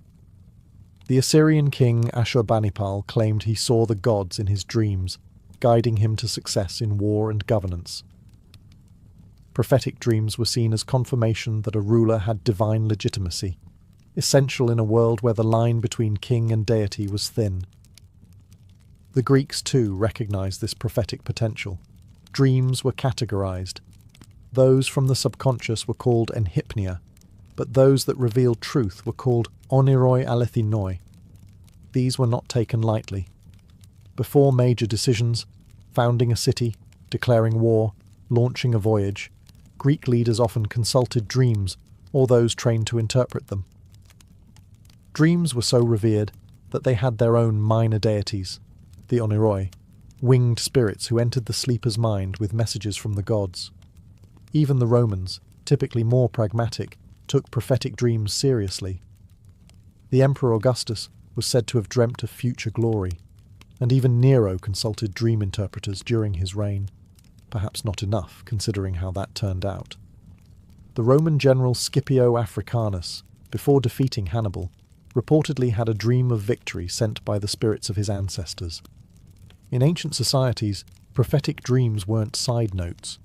The Assyrian king Ashurbanipal claimed he saw the gods in his dreams, guiding him to success in war and governance. Prophetic dreams were seen as confirmation that a ruler had divine legitimacy, essential in a world where the line between king and deity was thin. The Greeks too recognized this prophetic potential. Dreams were categorized. Those from the subconscious were called enhypnia, but those that revealed truth were called oniroi alethinoi. These were not taken lightly. Before major decisions, founding a city, declaring war, launching a voyage, Greek leaders often consulted dreams or those trained to interpret them. Dreams were so revered that they had their own minor deities, the oniroi, winged spirits who entered the sleeper's mind with messages from the gods. Even the Romans, typically more pragmatic, took prophetic dreams seriously. The Emperor Augustus was said to have dreamt of future glory, and even Nero consulted dream interpreters during his reign. Perhaps not enough, considering how that turned out. The Roman general Scipio Africanus, before defeating Hannibal, reportedly had a dream of victory sent by the spirits of his ancestors. In ancient societies, prophetic dreams weren't side notes.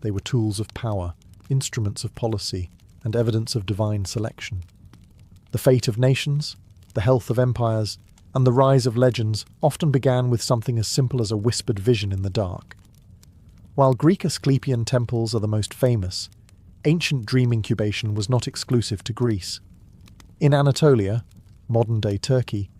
They were tools of power, instruments of policy, and evidence of divine selection. The fate of nations, the health of empires, and the rise of legends often began with something as simple as a whispered vision in the dark. While Greek Asclepian temples are the most famous, ancient dream incubation was not exclusive to Greece. In Anatolia, modern-day Turkey,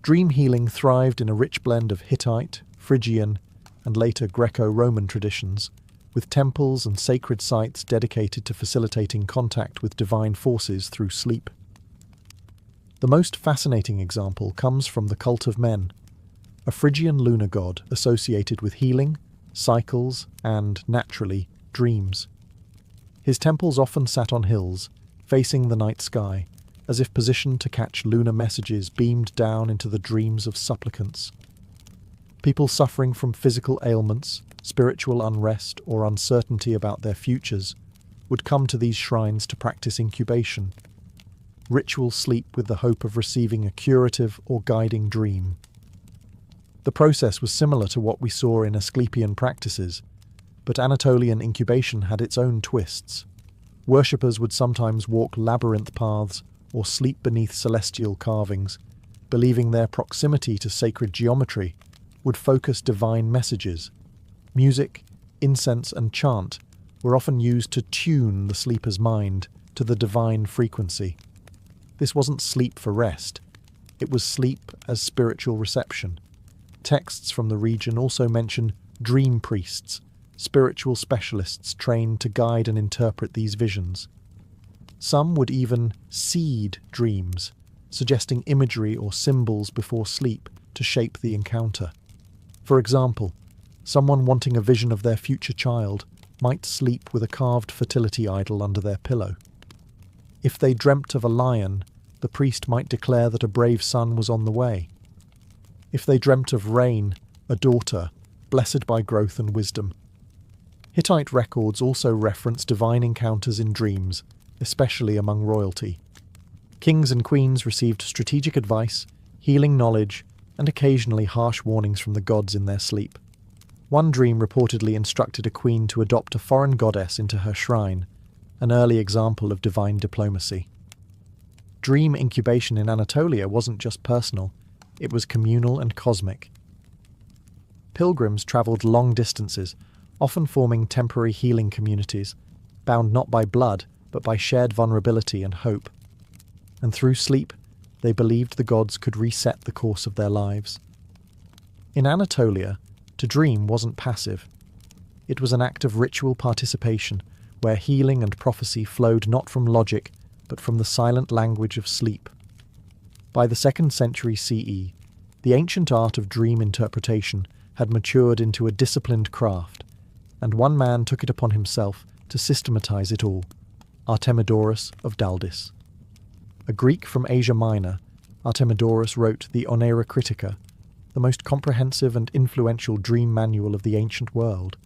dream healing thrived in a rich blend of Hittite, Phrygian, and later Greco-Roman traditions, with temples and sacred sites dedicated to facilitating contact with divine forces through sleep. The most fascinating example comes from the cult of Men, a Phrygian lunar god associated with healing, cycles, and, naturally, dreams. His temples often sat on hills, facing the night sky, as if positioned to catch lunar messages beamed down into the dreams of supplicants. People suffering from physical ailments, spiritual unrest, or uncertainty about their futures would come to these shrines to practice incubation, ritual sleep with the hope of receiving a curative or guiding dream. The process was similar to what we saw in Asclepian practices, but Anatolian incubation had its own twists. Worshippers would sometimes walk labyrinth paths or sleep beneath celestial carvings, believing their proximity to sacred geometry would focus divine messages. Music, incense, and chant were often used to tune the sleeper's mind to the divine frequency. This wasn't sleep for rest, it was sleep as spiritual reception. Texts from the region also mention dream priests, spiritual specialists trained to guide and interpret these visions. Some would even seed dreams, suggesting imagery or symbols before sleep to shape the encounter. For example, someone wanting a vision of their future child might sleep with a carved fertility idol under their pillow. If they dreamt of a lion, the priest might declare that a brave son was on the way. If they dreamt of rain, a daughter, blessed by growth and wisdom. Hittite records also reference divine encounters in dreams, especially among royalty. Kings and queens received strategic advice, healing knowledge, and occasionally harsh warnings from the gods in their sleep. One dream reportedly instructed a queen to adopt a foreign goddess into her shrine, an early example of divine diplomacy. Dream incubation in Anatolia wasn't just personal, it was communal and cosmic. Pilgrims travelled long distances, often forming temporary healing communities, bound not by blood, but by shared vulnerability and hope. And through sleep, They believed the gods could reset the course of their lives. In Anatolia, to dream wasn't passive. It was an act of ritual participation, where healing and prophecy flowed not from logic, but from the silent language of sleep. By the 2nd century CE, the ancient art of dream interpretation had matured into a disciplined craft, and one man took it upon himself to systematize it all, Artemidorus of Daldis. A Greek from Asia Minor, Artemidorus wrote the Oneirocritica, the most comprehensive and influential dream manual of the ancient world.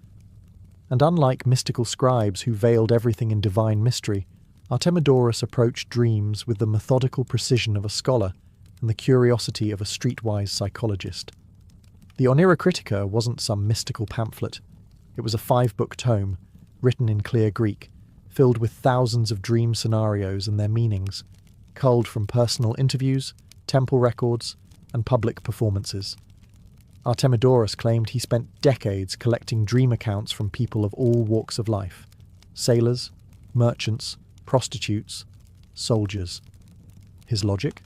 And unlike mystical scribes who veiled everything in divine mystery, Artemidorus approached dreams with the methodical precision of a scholar and the curiosity of a streetwise psychologist. The Oneirocritica wasn't some mystical pamphlet. It was a 5-book tome, written in clear Greek, filled with thousands of dream scenarios and their meanings, culled from personal interviews, temple records, and public performances. Artemidorus claimed he spent decades collecting dream accounts from people of all walks of life: sailors, merchants, prostitutes, soldiers. His logic?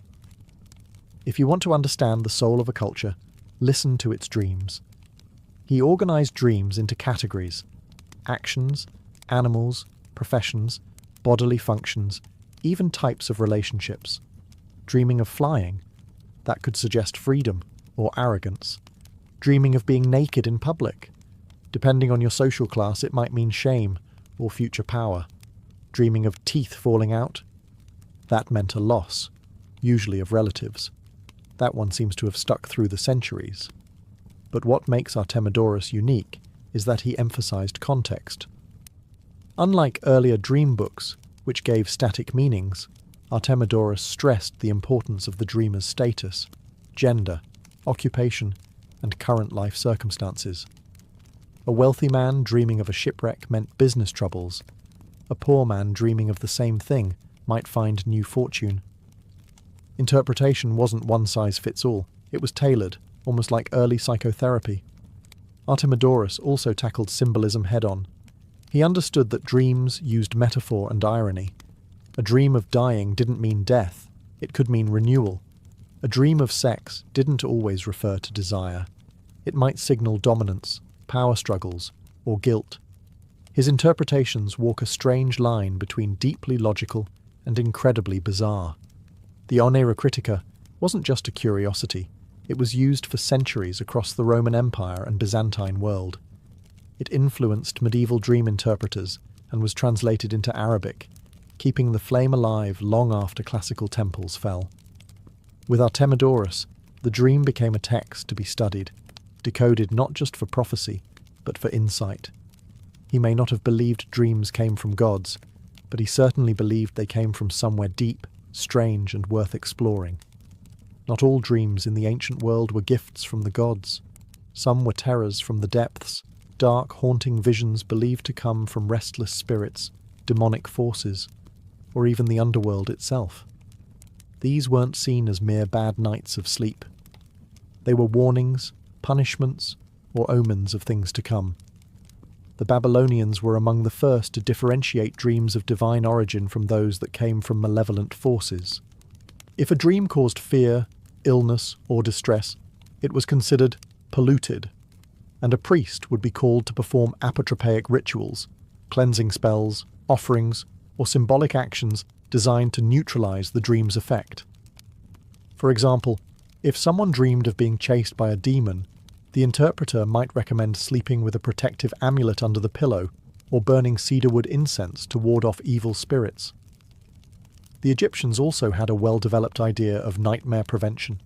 If you want to understand the soul of a culture, listen to its dreams. He organized dreams into categories: actions, animals, professions, bodily functions, even types of relationships. Dreaming of flying, that could suggest freedom or arrogance. Dreaming of being naked in public. Depending on your social class, it might mean shame or future power. Dreaming of teeth falling out, that meant a loss, usually of relatives. That one seems to have stuck through the centuries. But what makes Artemidorus unique is that he emphasized context. Unlike earlier dream books, which gave static meanings, Artemidorus stressed the importance of the dreamer's status, gender, occupation, and current life circumstances. A wealthy man dreaming of a shipwreck meant business troubles. A poor man dreaming of the same thing might find new fortune. Interpretation wasn't one-size-fits-all. It was tailored, almost like early psychotherapy. Artemidorus also tackled symbolism head-on. He understood that dreams used metaphor and irony. A dream of dying didn't mean death. It could mean renewal. A dream of sex didn't always refer to desire. It might signal dominance, power struggles, or guilt. His interpretations walk a strange line between deeply logical and incredibly bizarre. The Oneirocritica wasn't just a curiosity. It was used for centuries across the Roman Empire and Byzantine world. It influenced medieval dream interpreters and was translated into Arabic, keeping the flame alive long after classical temples fell. With Artemidorus, the dream became a text to be studied, decoded not just for prophecy, but for insight. He may not have believed dreams came from gods, but he certainly believed they came from somewhere deep, strange, and worth exploring. Not all dreams in the ancient world were gifts from the gods. Some were terrors from the depths, dark, haunting visions believed to come from restless spirits, demonic forces, or even the underworld itself. These weren't seen as mere bad nights of sleep. They were warnings, punishments, or omens of things to come. The Babylonians were among the first to differentiate dreams of divine origin from those that came from malevolent forces. If a dream caused fear, illness, or distress, it was considered polluted, and a priest would be called to perform apotropaic rituals, cleansing spells, offerings, or symbolic actions designed to neutralize the dream's effect. For example, if someone dreamed of being chased by a demon, the interpreter might recommend sleeping with a protective amulet under the pillow or burning cedarwood incense to ward off evil spirits. The Egyptians also had a well-developed idea of nightmare prevention.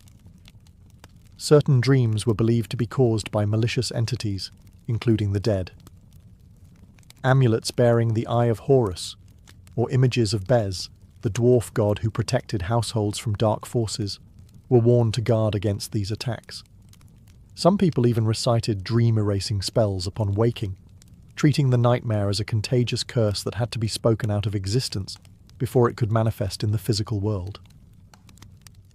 Certain dreams were believed to be caused by malicious entities, including the dead. Amulets bearing the Eye of Horus, or images of Bez, the dwarf god who protected households from dark forces, were worn to guard against these attacks. Some people even recited dream-erasing spells upon waking, treating the nightmare as a contagious curse that had to be spoken out of existence before it could manifest in the physical world.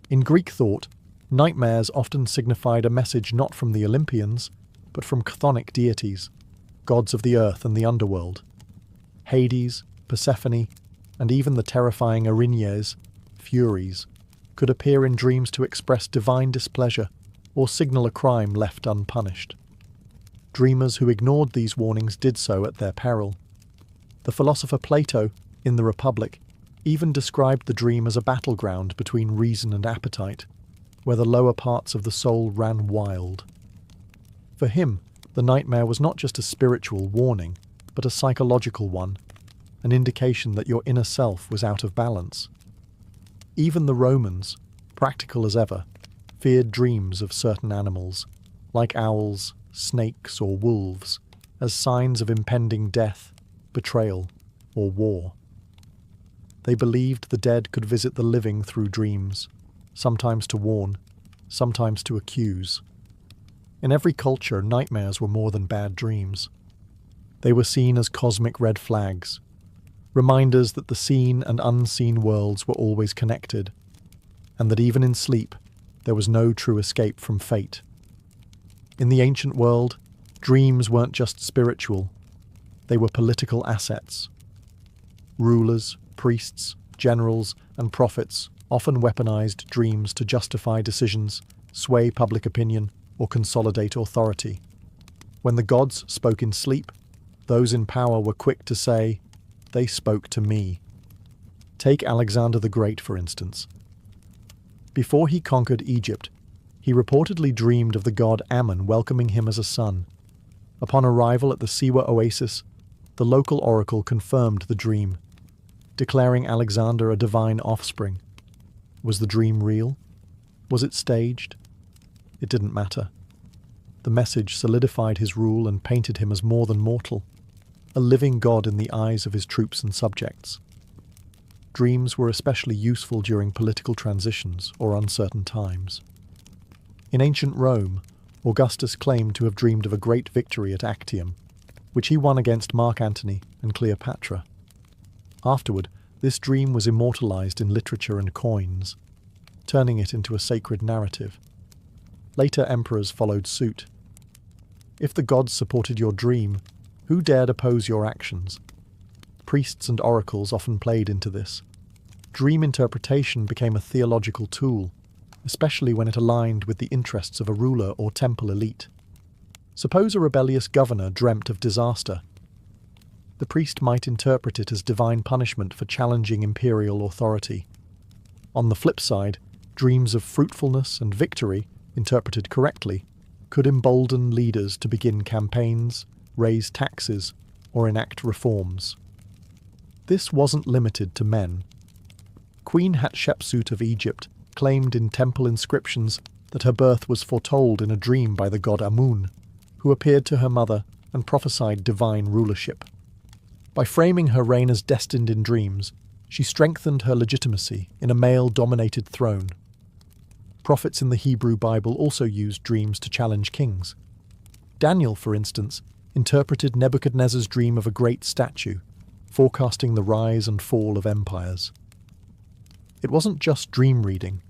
In Greek thought, nightmares often signified a message not from the Olympians, but from chthonic deities, gods of the earth and the underworld. Hades, Persephone, and even the terrifying Erinyes, Furies, could appear in dreams to express divine displeasure or signal a crime left unpunished. Dreamers who ignored these warnings did so at their peril. The philosopher Plato, in the Republic, even described the dream as a battleground between reason and appetite, where the lower parts of the soul ran wild. For him, the nightmare was not just a spiritual warning, but a psychological one, an indication that your inner self was out of balance. Even the Romans, practical as ever, feared dreams of certain animals, like owls, snakes, or wolves, as signs of impending death, betrayal, or war. They believed the dead could visit the living through dreams, sometimes to warn, sometimes to accuse. In every culture, nightmares were more than bad dreams. They were seen as cosmic red flags, reminders that the seen and unseen worlds were always connected, and that even in sleep, there was no true escape from fate. In the ancient world, dreams weren't just spiritual, they were political assets. Rulers, priests, generals, and prophets often weaponized dreams to justify decisions, sway public opinion, or consolidate authority. When the gods spoke in sleep, those in power were quick to say, "They spoke to me." Take Alexander the Great, for instance. Before he conquered Egypt, he reportedly dreamed of the god Ammon welcoming him as a son. Upon arrival at the Siwa oasis, the local oracle confirmed the dream, declaring Alexander a divine offspring. Was the dream real? Was it staged? It didn't matter. The message solidified his rule and painted him as more than mortal, a living god in the eyes of his troops and subjects. Dreams were especially useful during political transitions or uncertain times. In ancient Rome, Augustus claimed to have dreamed of a great victory at Actium, which he won against Mark Antony and Cleopatra. Afterward, this dream was immortalized in literature and coins, turning it into a sacred narrative. Later emperors followed suit. If the gods supported your dream, who dared oppose your actions? Priests and oracles often played into this. Dream interpretation became a theological tool, especially when it aligned with the interests of a ruler or temple elite. Suppose a rebellious governor dreamt of disaster. The priest might interpret it as divine punishment for challenging imperial authority. On the flip side, dreams of fruitfulness and victory, interpreted correctly, could embolden leaders to begin campaigns, raise taxes, or enact reforms. This wasn't limited to men. Queen Hatshepsut of Egypt claimed in temple inscriptions that her birth was foretold in a dream by the god Amun, who appeared to her mother and prophesied divine rulership. By framing her reign as destined in dreams, she strengthened her legitimacy in a male-dominated throne. Prophets in the Hebrew Bible also used dreams to challenge kings. Daniel, for instance, interpreted Nebuchadnezzar's dream of a great statue, forecasting the rise and fall of empires. It wasn't just dream reading,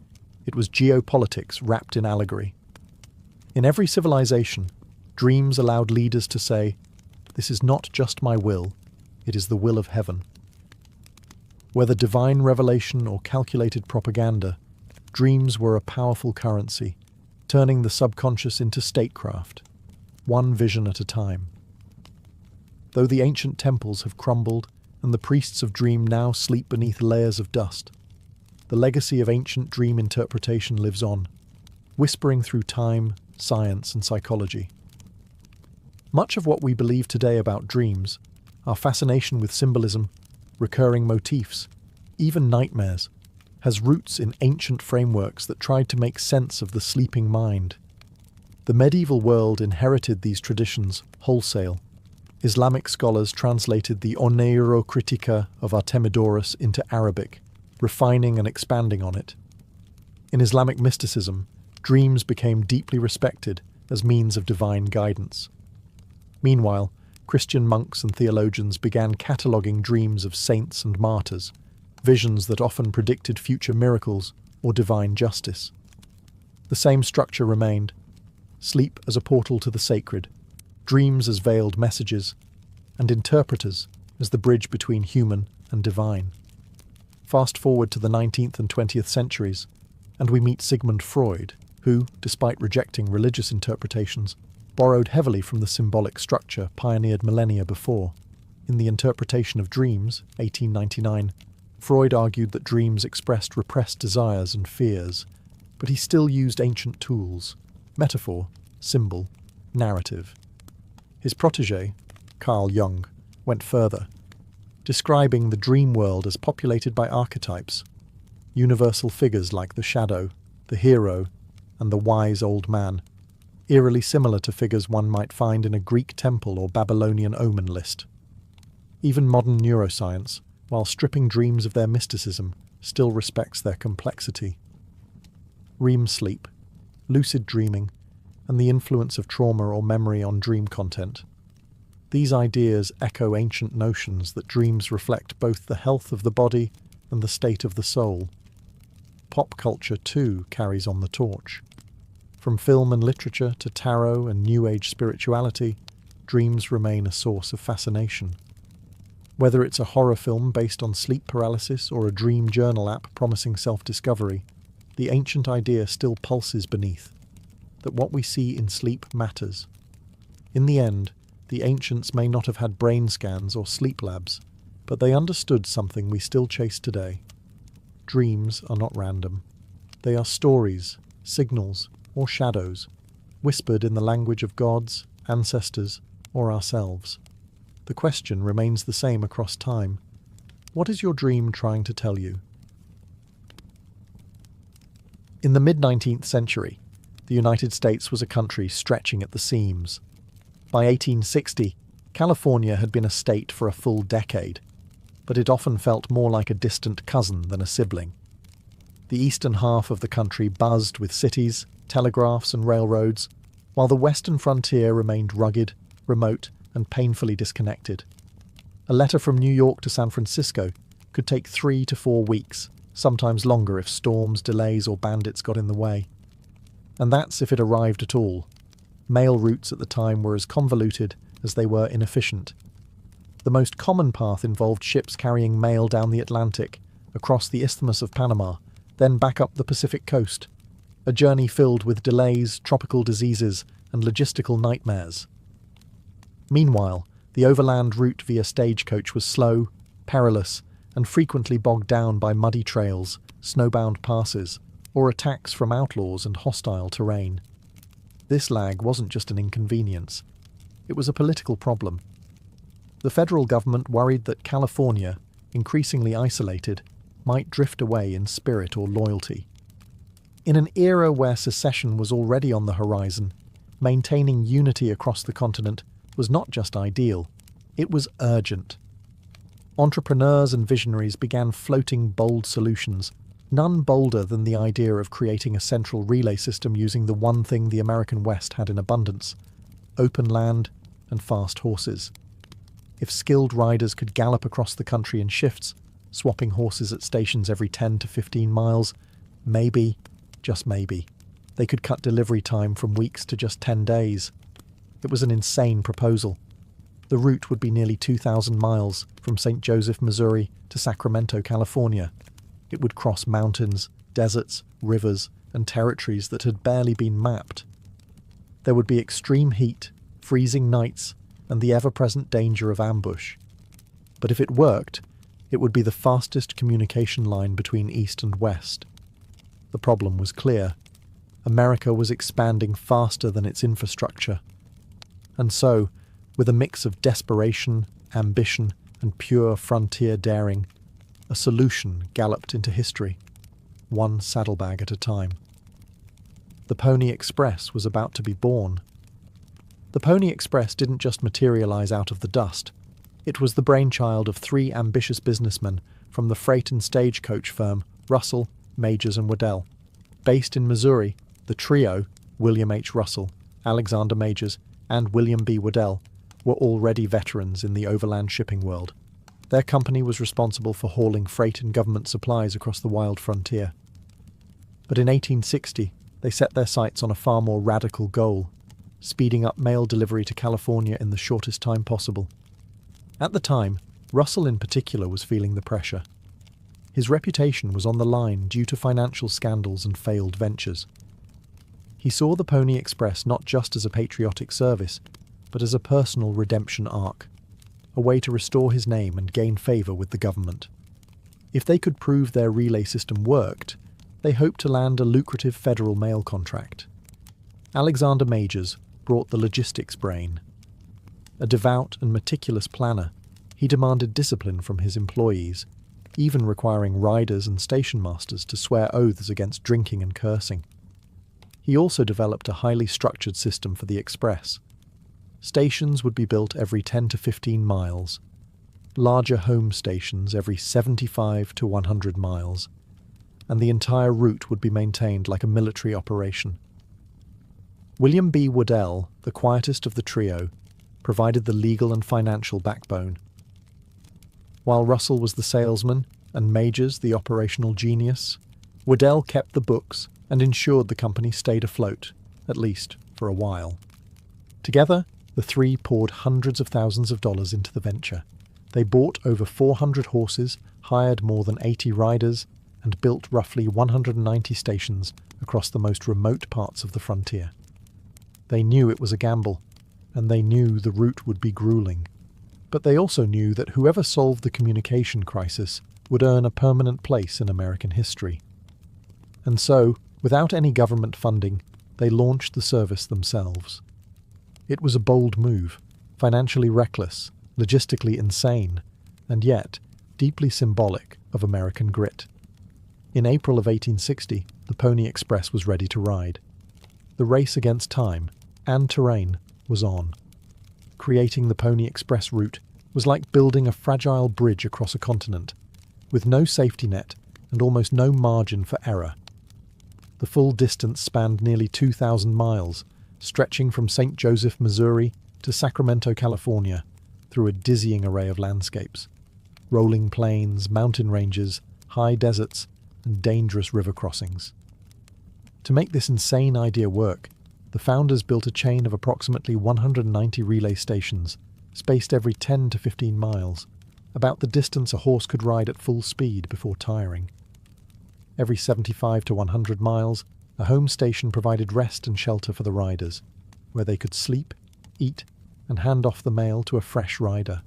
it was geopolitics wrapped in allegory. In every civilization, dreams allowed leaders to say, "This is not just my will, it is the will of heaven." Whether divine revelation or calculated propaganda, dreams were a powerful currency, turning the subconscious into statecraft, one vision at a time. Though the ancient temples have crumbled and the priests of dream now sleep beneath layers of dust, the legacy of ancient dream interpretation lives on, whispering through time, science, and psychology. Much of what we believe today about dreams, our fascination with symbolism, recurring motifs, even nightmares, has roots in ancient frameworks that tried to make sense of the sleeping mind. The medieval world inherited these traditions wholesale. Islamic scholars translated the Oneirocritica of Artemidorus into Arabic, refining and expanding on it. In Islamic mysticism, dreams became deeply respected as means of divine guidance. Meanwhile, Christian monks and theologians began cataloguing dreams of saints and martyrs, visions that often predicted future miracles or divine justice. The same structure remained: sleep as a portal to the sacred, dreams as veiled messages, and interpreters as the bridge between human and divine. Fast forward to the 19th and 20th centuries, And we meet Sigmund Freud, who, despite rejecting religious interpretations, borrowed heavily from the symbolic structure pioneered millennia before. In The Interpretation of Dreams, 1899, Freud argued that dreams expressed repressed desires and fears, but he still used ancient tools: metaphor, symbol, narrative. His protégé, Carl Jung, went further, describing the dream world as populated by archetypes, universal figures like the shadow, the hero, and the wise old man, eerily similar to figures one might find in a Greek temple or Babylonian omen list. Even modern neuroscience, while stripping dreams of their mysticism, still respects their complexity. REM sleep, lucid dreaming, and the influence of trauma or memory on dream content. These ideas echo ancient notions that dreams reflect both the health of the body and the state of the soul. Pop culture, too, carries on the torch. From film and literature to tarot and New Age spirituality, dreams remain a source of fascination. Whether it's a horror film based on sleep paralysis or a dream journal app promising self-discovery, the ancient idea still pulses beneath, that what we see in sleep matters. In the end, the ancients may not have had brain scans or sleep labs, but they understood something we still chase today. Dreams are not random. They are stories, signals, or shadows, whispered in the language of gods, ancestors, or ourselves. The question remains the same across time. What is your dream trying to tell you? In the mid-19th century, the United States was a country stretching at the seams. By 1860, California had been a state for a full decade, but it often felt more like a distant cousin than a sibling. The eastern half of the country buzzed with cities, telegraphs and railroads, while the western frontier remained rugged, remote, and painfully disconnected. A letter from New York to San Francisco could take 3 to 4 weeks, sometimes longer if storms, delays, or bandits got in the way. And that's if it arrived at all. Mail routes at the time were as convoluted as they were inefficient. The most common path involved ships carrying mail down the Atlantic, across the Isthmus of Panama, then back up the Pacific coast, a journey filled with delays, tropical diseases, and logistical nightmares. Meanwhile, the overland route via stagecoach was slow, perilous, and frequently bogged down by muddy trails, snowbound passes, or attacks from outlaws and hostile terrain. This lag wasn't just an inconvenience. It was a political problem. The federal government worried that California, increasingly isolated, might drift away in spirit or loyalty. In an era where secession was already on the horizon, maintaining unity across the continent was not just ideal, it was urgent. Entrepreneurs and visionaries began floating bold solutions, none bolder than the idea of creating a central relay system using the one thing the American West had in abundance: open land and fast horses. If skilled riders could gallop across the country in shifts, swapping horses at stations every 10 to 15 miles, maybe, just maybe, they could cut delivery time from weeks to just 10 days. It was an insane proposal. The route would be nearly 2,000 miles from St. Joseph, Missouri to Sacramento, California. It would cross mountains, deserts, rivers, and territories that had barely been mapped. There would be extreme heat, freezing nights, and the ever-present danger of ambush. But if it worked, it would be the fastest communication line between East and West. The problem was clear. America was expanding faster than its infrastructure. And so, with a mix of desperation, ambition, and pure frontier daring, a solution galloped into history, one saddlebag at a time. The Pony Express was about to be born. The Pony Express didn't just materialize out of the dust. It was the brainchild of 3 ambitious businessmen from the freight and stagecoach firm Russell, Majors and Waddell. Based in Missouri, the trio, William H. Russell, Alexander Majors, and William B. Waddell, were already veterans in the overland shipping world. Their company was responsible for hauling freight and government supplies across the wild frontier. But in 1860, they set their sights on a far more radical goal: speeding up mail delivery to California in the shortest time possible. At the time, Russell in particular was feeling the pressure. His reputation was on the line due to financial scandals and failed ventures. He saw the Pony Express not just as a patriotic service, but as a personal redemption arc, a way to restore his name and gain favour with the government. If they could prove their relay system worked, they hoped to land a lucrative federal mail contract. Alexander Majors brought the logistics brain. A devout and meticulous planner, he demanded discipline from his employees, even requiring riders and station masters to swear oaths against drinking and cursing. He also developed a highly structured system for the express. Stations would be built every 10 to 15 miles, larger home stations every 75 to 100 miles, and the entire route would be maintained like a military operation. William B. Waddell, the quietest of the trio, provided the legal and financial backbone. While Russell was the salesman and Majors the operational genius, Waddell kept the books and ensured the company stayed afloat, at least for a while. Together, the three poured hundreds of thousands of dollars into the venture. They bought over 400 horses, hired more than 80 riders, and built roughly 190 stations across the most remote parts of the frontier. They knew it was a gamble, and they knew the route would be grueling. But they also knew that whoever solved the communication crisis would earn a permanent place in American history. And so, without any government funding, they launched the service themselves. It was a bold move, financially reckless, logistically insane, and yet deeply symbolic of American grit. In April of 1860, the Pony Express was ready to ride. The race against time and terrain was on. Creating the Pony Express route was like building a fragile bridge across a continent, with no safety net and almost no margin for error. The full distance spanned nearly 2,000 miles, stretching from St. Joseph, Missouri to Sacramento, California, through a dizzying array of landscapes: rolling plains, mountain ranges, high deserts, and dangerous river crossings. To make this insane idea work, the founders built a chain of approximately 190 relay stations, spaced every 10 to 15 miles, about the distance a horse could ride at full speed before tiring. Every 75 to 100 miles, a home station provided rest and shelter for the riders, where they could sleep, eat, and hand off the mail to a fresh rider.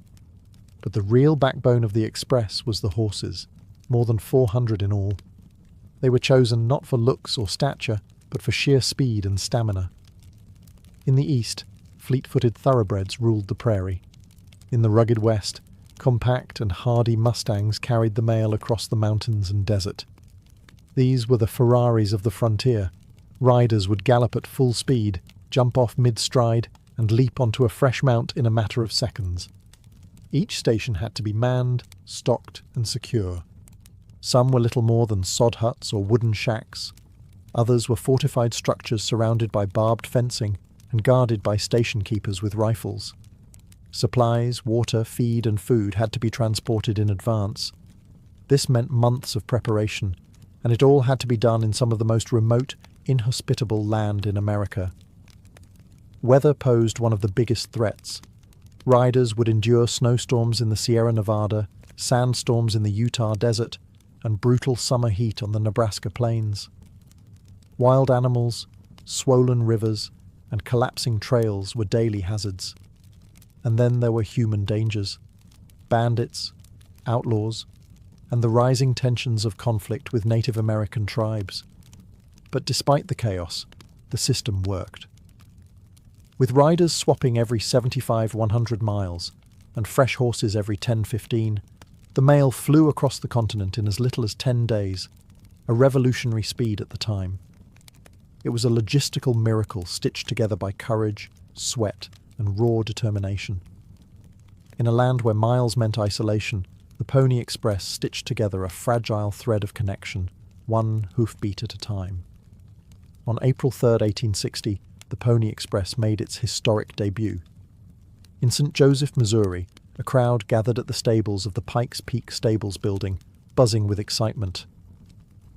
But the real backbone of the express was the horses, more than 400 in all. They were chosen not for looks or stature, but for sheer speed and stamina. In the east, fleet-footed thoroughbreds ruled the prairie. In the rugged west, compact and hardy mustangs carried the mail across the mountains and desert. These were the Ferraris of the frontier. Riders would gallop at full speed, jump off mid-stride, and leap onto a fresh mount in a matter of seconds. Each station had to be manned, stocked, and secure. Some were little more than sod huts or wooden shacks. Others were fortified structures surrounded by barbed fencing and guarded by station keepers with rifles. Supplies, water, feed, and food had to be transported in advance. This meant months of preparation, and it all had to be done in some of the most remote, inhospitable land in America. Weather posed one of the biggest threats. Riders would endure snowstorms in the Sierra Nevada, sandstorms in the Utah desert, and brutal summer heat on the Nebraska plains. Wild animals, swollen rivers, and collapsing trails were daily hazards. And then there were human dangers: bandits, outlaws, and the rising tensions of conflict with Native American tribes. But despite the chaos, the system worked. With riders swapping every 75-100 miles, and fresh horses every 10-15, the mail flew across the continent in as little as 10 days, a revolutionary speed at the time. It was a logistical miracle stitched together by courage, sweat, and raw determination. In a land where miles meant isolation, the Pony Express stitched together a fragile thread of connection, one hoofbeat at a time. On April 3, 1860, the Pony Express made its historic debut. In St. Joseph, Missouri, a crowd gathered at the stables of the Pikes Peak Stables building, buzzing with excitement.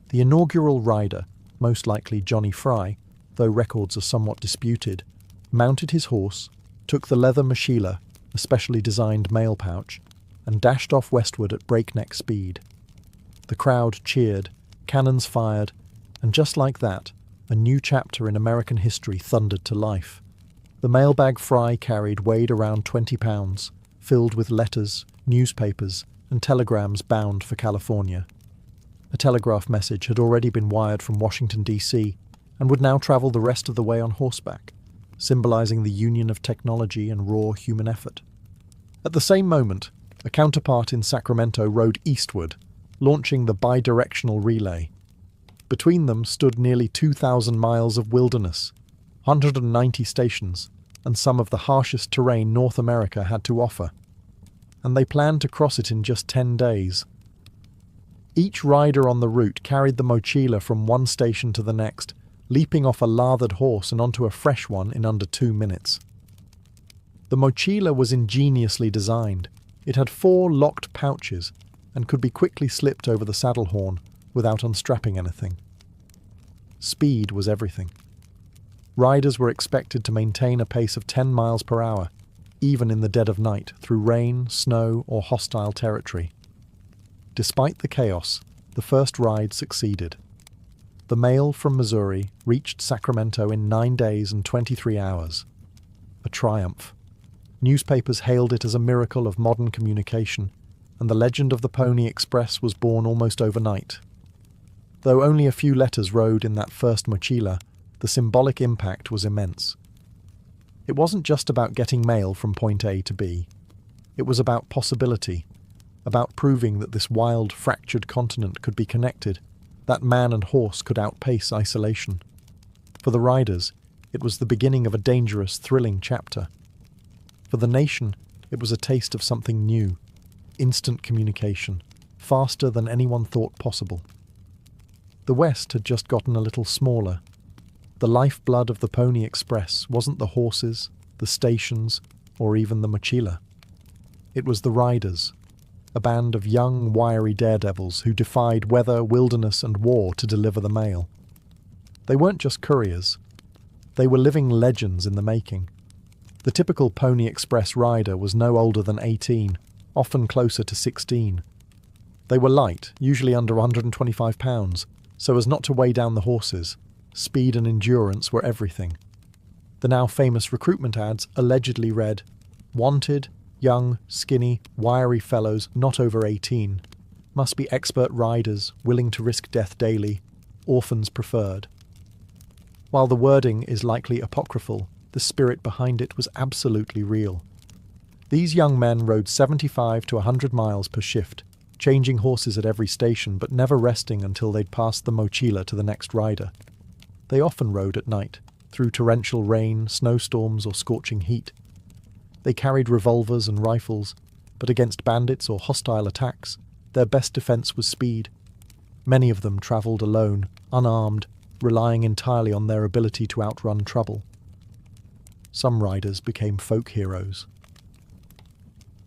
The inaugural rider, most likely Johnny Fry, though records are somewhat disputed, mounted his horse, took the leather mochila, a specially designed mail pouch, and dashed off westward at breakneck speed. The crowd cheered, cannons fired, and just like that, a new chapter in American history thundered to life. The mailbag Fry carried weighed around 20 pounds, filled with letters, newspapers, and telegrams bound for California. A telegraph message had already been wired from Washington, D.C., and would now travel the rest of the way on horseback, symbolizing the union of technology and raw human effort. At the same moment, a counterpart in Sacramento rode eastward, launching the bidirectional relay. Between them stood nearly 2,000 miles of wilderness, 190 stations, and some of the harshest terrain North America had to offer. And they planned to cross it in just 10 days. Each rider on the route carried the mochila from one station to the next, leaping off a lathered horse and onto a fresh one in under 2 minutes. The mochila was ingeniously designed. It had 4 locked pouches and could be quickly slipped over the saddle horn without unstrapping anything. Speed was everything. Riders were expected to maintain a pace of 10 miles per hour, even in the dead of night, through rain, snow, or hostile territory. Despite the chaos, the first ride succeeded. The mail from Missouri reached Sacramento in 9 days and 23 hours. A triumph. Newspapers hailed it as a miracle of modern communication, and the legend of the Pony Express was born almost overnight. Though only a few letters rode in that first mochila, the symbolic impact was immense. It wasn't just about getting mail from point A to B. It was about possibility, about proving that this wild, fractured continent could be connected, that man and horse could outpace isolation. For the riders, it was the beginning of a dangerous, thrilling chapter. For the nation, it was a taste of something new, instant communication, faster than anyone thought possible. The West had just gotten a little smaller. The lifeblood of the Pony Express wasn't the horses, the stations, or even the mochila. It was the riders, a band of young, wiry daredevils who defied weather, wilderness, and war to deliver the mail. They weren't just couriers. They were living legends in the making. The typical Pony Express rider was no older than 18, often closer to 16. They were light, usually under 125 pounds, so as not to weigh down the horses. Speed and endurance were everything. The now famous recruitment ads allegedly read, "Wanted, young, skinny, wiry fellows not over 18. Must be expert riders, willing to risk death daily. Orphans preferred." While the wording is likely apocryphal, the spirit behind it was absolutely real. These young men rode 75 to 100 miles per shift, changing horses at every station but never resting until they'd passed the mochila to the next rider. They often rode at night, through torrential rain, snowstorms, or scorching heat. They carried revolvers and rifles, but against bandits or hostile attacks, their best defense was speed. Many of them travelled alone, unarmed, relying entirely on their ability to outrun trouble. Some riders became folk heroes.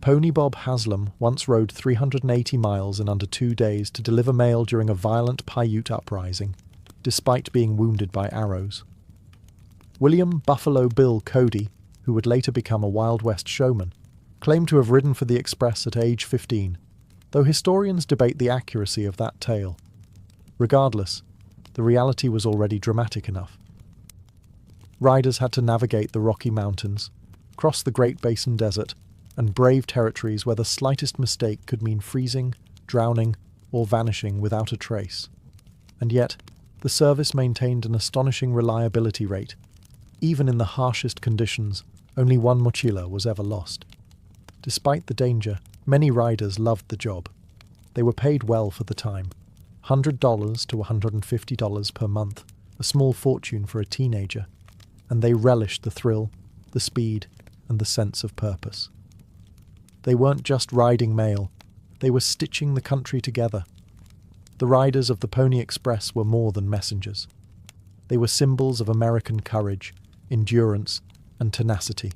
Pony Bob Haslam once rode 380 miles in under 2 days to deliver mail during a violent Paiute uprising, despite being wounded by arrows. William Buffalo Bill Cody, who would later become a Wild West showman, claimed to have ridden for the Express at age 15, though historians debate the accuracy of that tale. Regardless, the reality was already dramatic enough. Riders had to navigate the Rocky Mountains, cross the Great Basin Desert, and brave territories where the slightest mistake could mean freezing, drowning, or vanishing without a trace. And yet, the service maintained an astonishing reliability rate. Even in the harshest conditions, only one mochila was ever lost. Despite the danger, many riders loved the job. They were paid well for the time, $100 to $150 per month, a small fortune for a teenager, and they relished the thrill, the speed, and the sense of purpose. They weren't just riding mail, they were stitching the country together. The riders of the Pony Express were more than messengers. They were symbols of American courage, endurance, and tenacity,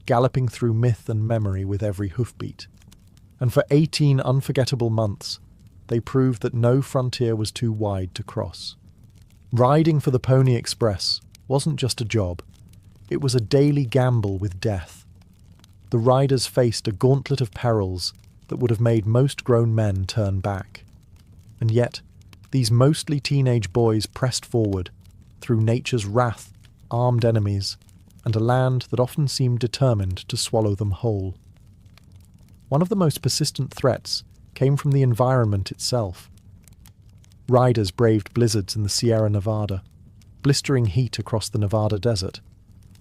galloping through myth and memory with every hoofbeat. And for 18 unforgettable months, they proved that no frontier was too wide to cross. Riding for the Pony Express wasn't just a job, it was a daily gamble with death. The riders faced a gauntlet of perils that would have made most grown men turn back. And yet, these mostly teenage boys pressed forward, through nature's wrath, armed enemies, and a land that often seemed determined to swallow them whole. One of the most persistent threats came from the environment itself. Riders braved blizzards in the Sierra Nevada, blistering heat across the Nevada desert,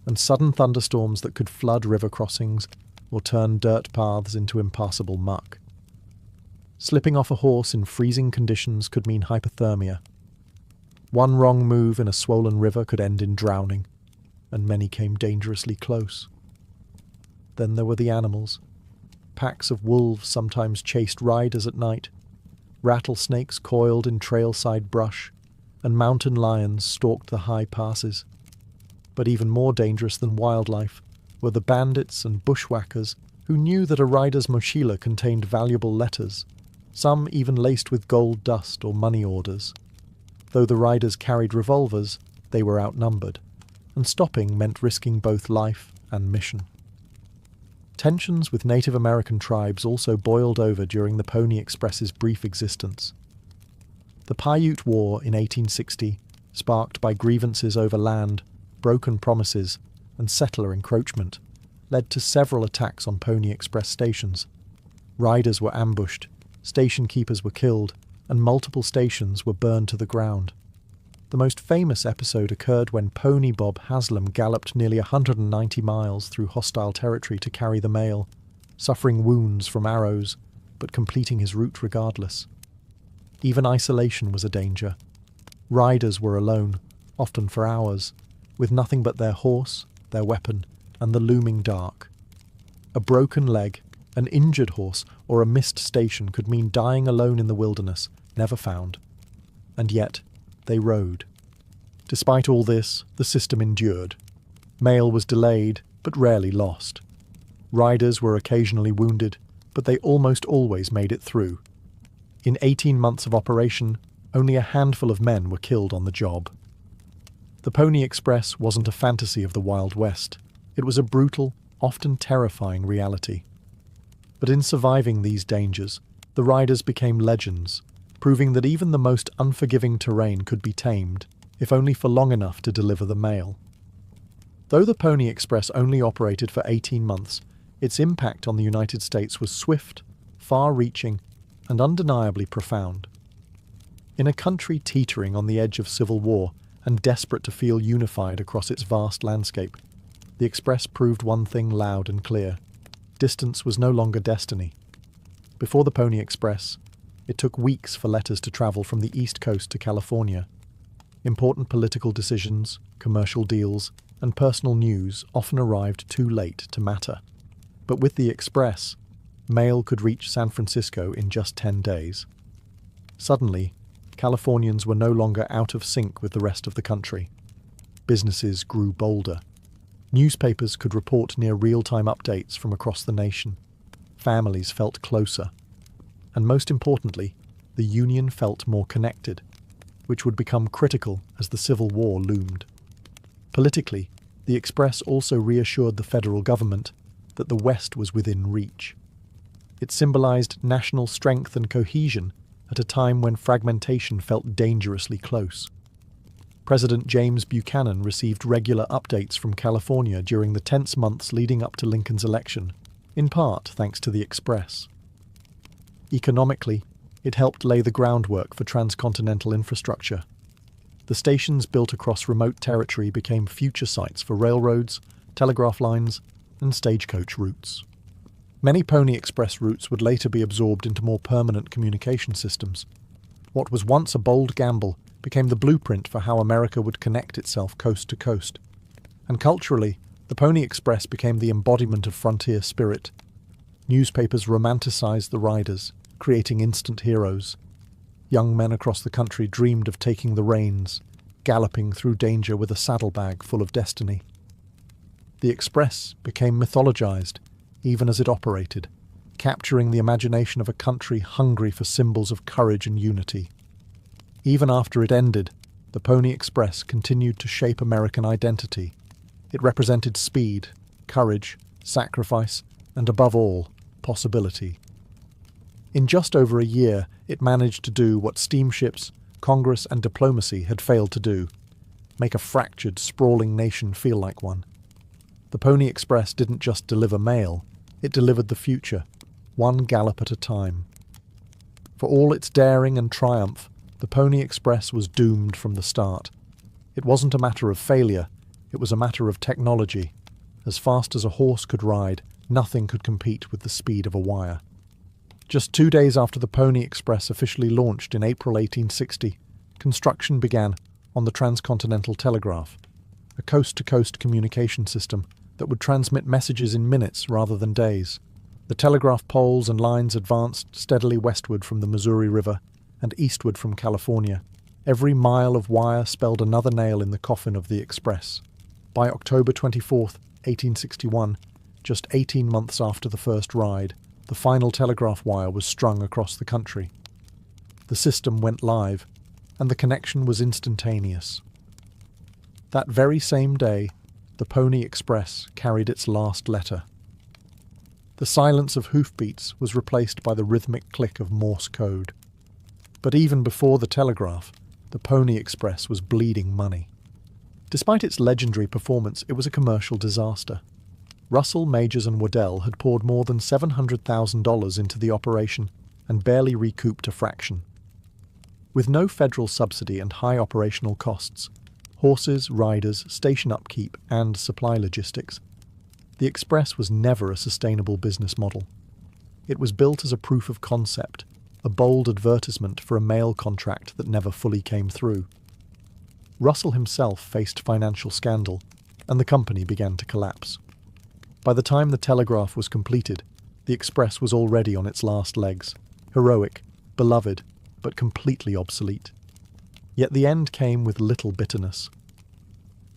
and sudden thunderstorms that could flood river crossings or turn dirt paths into impassable muck. Slipping off a horse in freezing conditions could mean hypothermia. One wrong move in a swollen river could end in drowning, and many came dangerously close. Then there were the animals. Packs of wolves sometimes chased riders at night. Rattlesnakes coiled in trailside brush, and mountain lions stalked the high passes. But even more dangerous than wildlife were the bandits and bushwhackers who knew that a rider's mochila contained valuable letters, some even laced with gold dust or money orders. Though the riders carried revolvers, they were outnumbered, and stopping meant risking both life and mission. Tensions with Native American tribes also boiled over during the Pony Express's brief existence. The Paiute War in 1860, sparked by grievances over land, broken promises, and settler encroachment, led to several attacks on Pony Express stations. Riders were ambushed, station keepers were killed, and multiple stations were burned to the ground. The most famous episode occurred when Pony Bob Haslam galloped nearly 190 miles through hostile territory to carry the mail, suffering wounds from arrows, but completing his route regardless. Even isolation was a danger. Riders were alone, often for hours, with nothing but their horse, their weapon, and the looming dark. A broken leg, an injured horse, or a missed station could mean dying alone in the wilderness, never found. And yet, they rode. Despite all this, the system endured. Mail was delayed, but rarely lost. Riders were occasionally wounded, but they almost always made it through. In 18 months of operation, only a handful of men were killed on the job. The Pony Express wasn't a fantasy of the Wild West. It was a brutal, often terrifying reality. But in surviving these dangers, the riders became legends, proving that even the most unforgiving terrain could be tamed, if only for long enough to deliver the mail. Though the Pony Express only operated for 18 months, its impact on the United States was swift, far-reaching, and undeniably profound. In a country teetering on the edge of civil war and desperate to feel unified across its vast landscape, the Express proved one thing loud and clear: distance was no longer destiny. Before the Pony Express, it took weeks for letters to travel from the East Coast to California. Important political decisions, commercial deals, and personal news often arrived too late to matter. But with the Express, mail could reach San Francisco in just 10 days. Suddenly, Californians were no longer out of sync with the rest of the country. Businesses grew bolder. Newspapers could report near real-time updates from across the nation. Families felt closer. And most importantly, the Union felt more connected, which would become critical as the Civil War loomed. Politically, the Express also reassured the federal government that the West was within reach. It symbolized national strength and cohesion at a time when fragmentation felt dangerously close. President James Buchanan received regular updates from California during the tense months leading up to Lincoln's election, in part thanks to the Express. Economically, it helped lay the groundwork for transcontinental infrastructure. The stations built across remote territory became future sites for railroads, telegraph lines, and stagecoach routes. Many Pony Express routes would later be absorbed into more permanent communication systems. What was once a bold gamble became the blueprint for how America would connect itself coast to coast. And culturally, the Pony Express became the embodiment of frontier spirit. Newspapers romanticized the riders, creating instant heroes. Young men across the country dreamed of taking the reins, galloping through danger with a saddlebag full of destiny. The Express became mythologized, even as it operated, capturing the imagination of a country hungry for symbols of courage and unity. Even after it ended, the Pony Express continued to shape American identity. It represented speed, courage, sacrifice, and above all, possibility. In just over a year, it managed to do what steamships, Congress and diplomacy had failed to do: make a fractured, sprawling nation feel like one. The Pony Express didn't just deliver mail, it delivered the future, one gallop at a time. For all its daring and triumph, the Pony Express was doomed from the start. It wasn't a matter of failure, it was a matter of technology. As fast as a horse could ride, nothing could compete with the speed of a wire. Just 2 days after the Pony Express officially launched in April 1860, construction began on the Transcontinental Telegraph, a coast-to-coast communication system that would transmit messages in minutes rather than days. The telegraph poles and lines advanced steadily westward from the Missouri River and eastward from California. Every mile of wire spelled another nail in the coffin of the Express. By October 24, 1861, just 18 months after the first ride, the final telegraph wire was strung across the country. The system went live, and the connection was instantaneous. That very same day, the Pony Express carried its last letter. The silence of hoofbeats was replaced by the rhythmic click of Morse code. But even before the telegraph, the Pony Express was bleeding money. Despite its legendary performance, it was a commercial disaster. Russell, Majors and Waddell had poured more than $700,000 into the operation and barely recouped a fraction. With no federal subsidy and high operational costs, horses, riders, station upkeep, and supply logistics, the Express was never a sustainable business model. It was built as a proof of concept, a bold advertisement for a mail contract that never fully came through. Russell himself faced financial scandal, and the company began to collapse. By the time the telegraph was completed, the Express was already on its last legs, heroic, beloved, but completely obsolete. Yet the end came with little bitterness.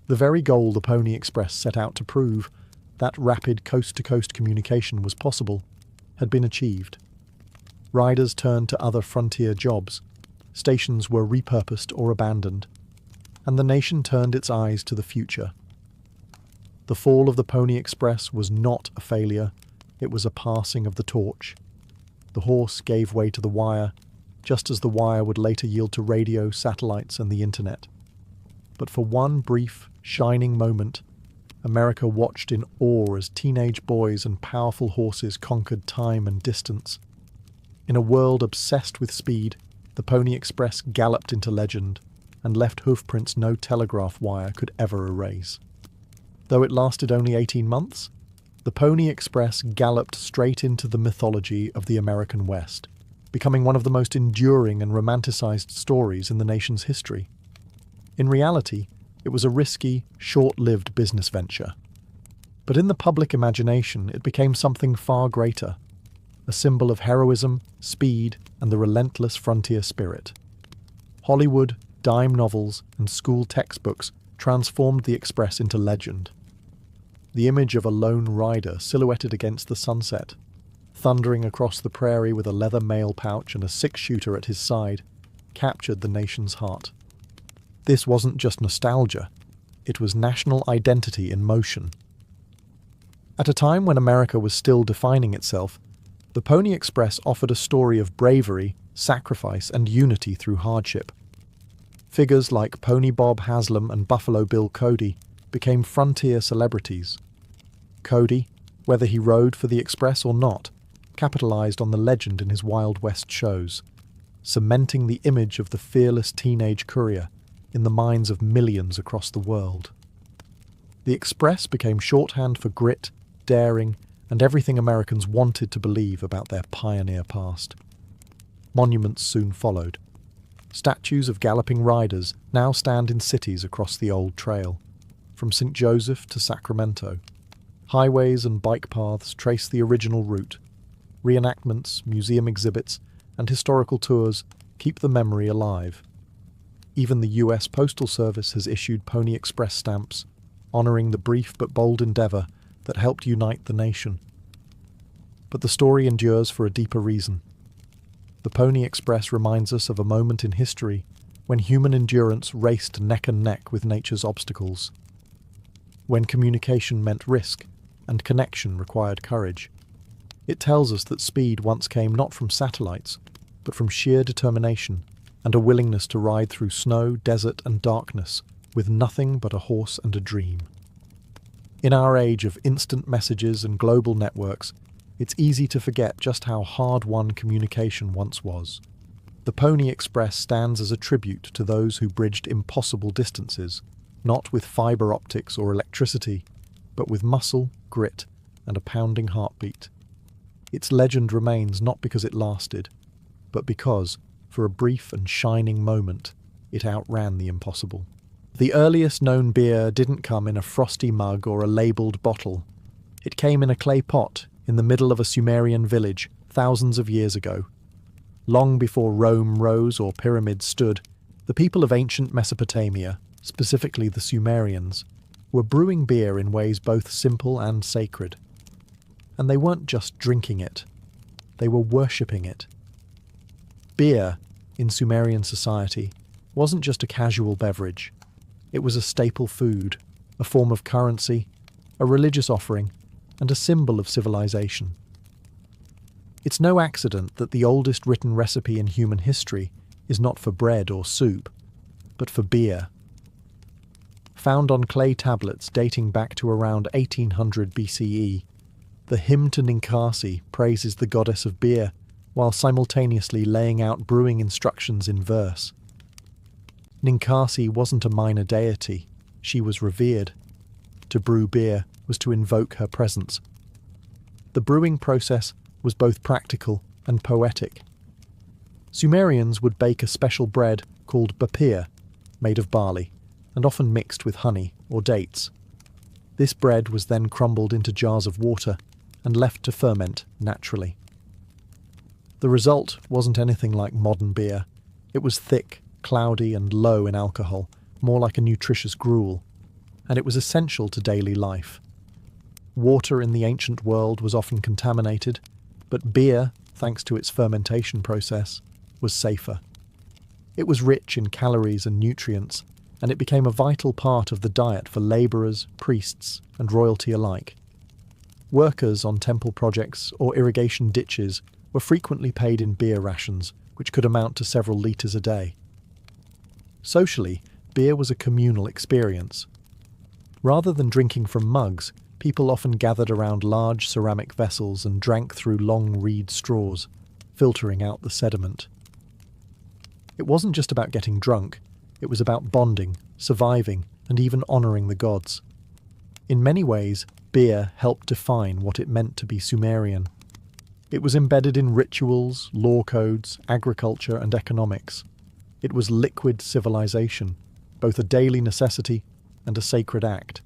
The very goal the Pony Express set out to prove, that rapid coast-to-coast communication was possible, had been achieved. Riders turned to other frontier jobs, stations were repurposed or abandoned, and the nation turned its eyes to the future. The fall of the Pony Express was not a failure, it was a passing of the torch. The horse gave way to the wire, just as the wire would later yield to radio, satellites, and the internet. But for one brief, shining moment, America watched in awe as teenage boys and powerful horses conquered time and distance. In a world obsessed with speed, the Pony Express galloped into legend and left hoofprints no telegraph wire could ever erase. Though it lasted only 18 months, the Pony Express galloped straight into the mythology of the American West, becoming one of the most enduring and romanticized stories in the nation's history. In reality, it was a risky, short-lived business venture. But in the public imagination, it became something far greater, a symbol of heroism, speed, and the relentless frontier spirit. Hollywood, dime novels, and school textbooks transformed the Express into legend. The image of a lone rider silhouetted against the sunset, thundering across the prairie with a leather mail pouch and a six-shooter at his side, captured the nation's heart. This wasn't just nostalgia, it was national identity in motion. At a time when America was still defining itself, the Pony Express offered a story of bravery, sacrifice, and unity through hardship. Figures like Pony Bob Haslam and Buffalo Bill Cody became frontier celebrities. Cody, whether he rode for the Express or not, capitalized on the legend in his Wild West shows, cementing the image of the fearless teenage courier in the minds of millions across the world. The Express became shorthand for grit, daring, and everything Americans wanted to believe about their pioneer past. Monuments soon followed. Statues of galloping riders now stand in cities across the old trail, from St. Joseph to Sacramento. Highways and bike paths trace the original route. Reenactments, museum exhibits, and historical tours keep the memory alive. Even the U.S. Postal Service has issued Pony Express stamps, honoring the brief but bold endeavor that helped unite the nation. But the story endures for a deeper reason. The Pony Express reminds us of a moment in history when human endurance raced neck and neck with nature's obstacles, when communication meant risk and connection required courage. It tells us that speed once came not from satellites, but from sheer determination and a willingness to ride through snow, desert, and darkness with nothing but a horse and a dream. In our age of instant messages and global networks, it's easy to forget just how hard-won communication once was. The Pony Express stands as a tribute to those who bridged impossible distances, not with fibre optics or electricity, but with muscle, grit, and a pounding heartbeat. Its legend remains not because it lasted, but because, for a brief and shining moment, it outran the impossible. The earliest known beer didn't come in a frosty mug or a labelled bottle. It came in a clay pot in the middle of a Sumerian village thousands of years ago. Long before Rome rose or pyramids stood, the people of ancient Mesopotamia, specifically the Sumerians, were brewing beer in ways both simple and sacred. And they weren't just drinking it, they were worshipping it. Beer, in Sumerian society, wasn't just a casual beverage. It was a staple food, a form of currency, a religious offering, and a symbol of civilization. It's no accident that the oldest written recipe in human history is not for bread or soup, but for beer. Found on clay tablets dating back to around 1800 BCE, the hymn to Ninkasi praises the goddess of beer while simultaneously laying out brewing instructions in verse. Ninkasi wasn't a minor deity, she was revered. To brew beer was to invoke her presence. The brewing process was both practical and poetic. Sumerians would bake a special bread called bapir, made of barley, and often mixed with honey or dates. This bread was then crumbled into jars of water and left to ferment naturally. The result wasn't anything like modern beer. It was thick, cloudy, and low in alcohol, more like a nutritious gruel, and it was essential to daily life. Water in the ancient world was often contaminated, but beer, thanks to its fermentation process, was safer. It was rich in calories and nutrients, and it became a vital part of the diet for labourers, priests, and royalty alike. Workers on temple projects or irrigation ditches were frequently paid in beer rations, which could amount to several litres a day. Socially, beer was a communal experience. Rather than drinking from mugs, people often gathered around large ceramic vessels and drank through long reed straws, filtering out the sediment. It wasn't just about getting drunk, it was about bonding, surviving, and even honouring the gods. In many ways, beer helped define what it meant to be Sumerian. It was embedded in rituals, law codes, agriculture, and economics. It was liquid civilization, both a daily necessity and a sacred act.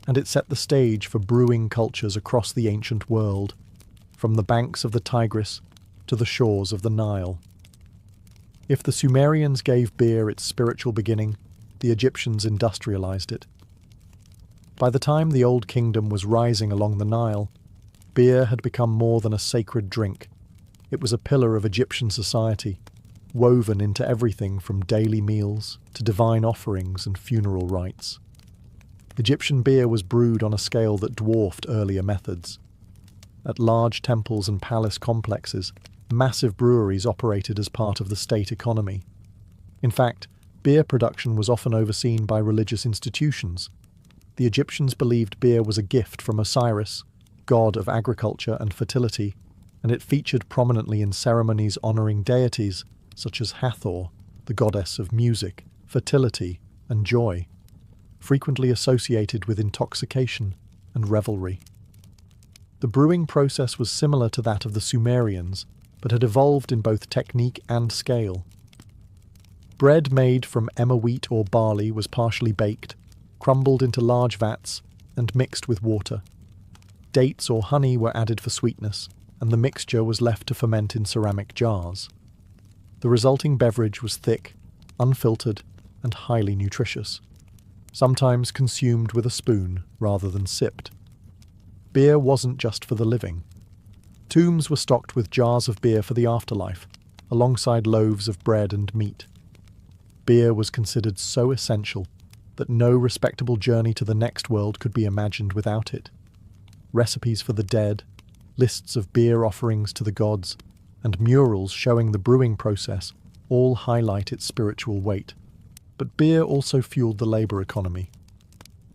And it set the stage for brewing cultures across the ancient world, from the banks of the Tigris to the shores of the Nile. If the Sumerians gave beer its spiritual beginning, the Egyptians industrialized it. By the time the Old Kingdom was rising along the Nile, beer had become more than a sacred drink. It was a pillar of Egyptian society, woven into everything from daily meals to divine offerings and funeral rites. Egyptian beer was brewed on a scale that dwarfed earlier methods. At large temples and palace complexes, massive breweries operated as part of the state economy. In fact, beer production was often overseen by religious institutions. The Egyptians believed beer was a gift from Osiris, god of agriculture and fertility, and it featured prominently in ceremonies honouring deities such as Hathor, the goddess of music, fertility, and joy, frequently associated with intoxication and revelry. The brewing process was similar to that of the Sumerians, but had evolved in both technique and scale. Bread made from emmer wheat or barley was partially baked, crumbled into large vats, and mixed with water. Dates or honey were added for sweetness, and the mixture was left to ferment in ceramic jars. The resulting beverage was thick, unfiltered, and highly nutritious, sometimes consumed with a spoon rather than sipped. Beer wasn't just for the living. Tombs were stocked with jars of beer for the afterlife, alongside loaves of bread and meat. Beer was considered so essential that no respectable journey to the next world could be imagined without it. Recipes for the dead, lists of beer offerings to the gods, and murals showing the brewing process all highlight its spiritual weight. But beer also fueled the labour economy.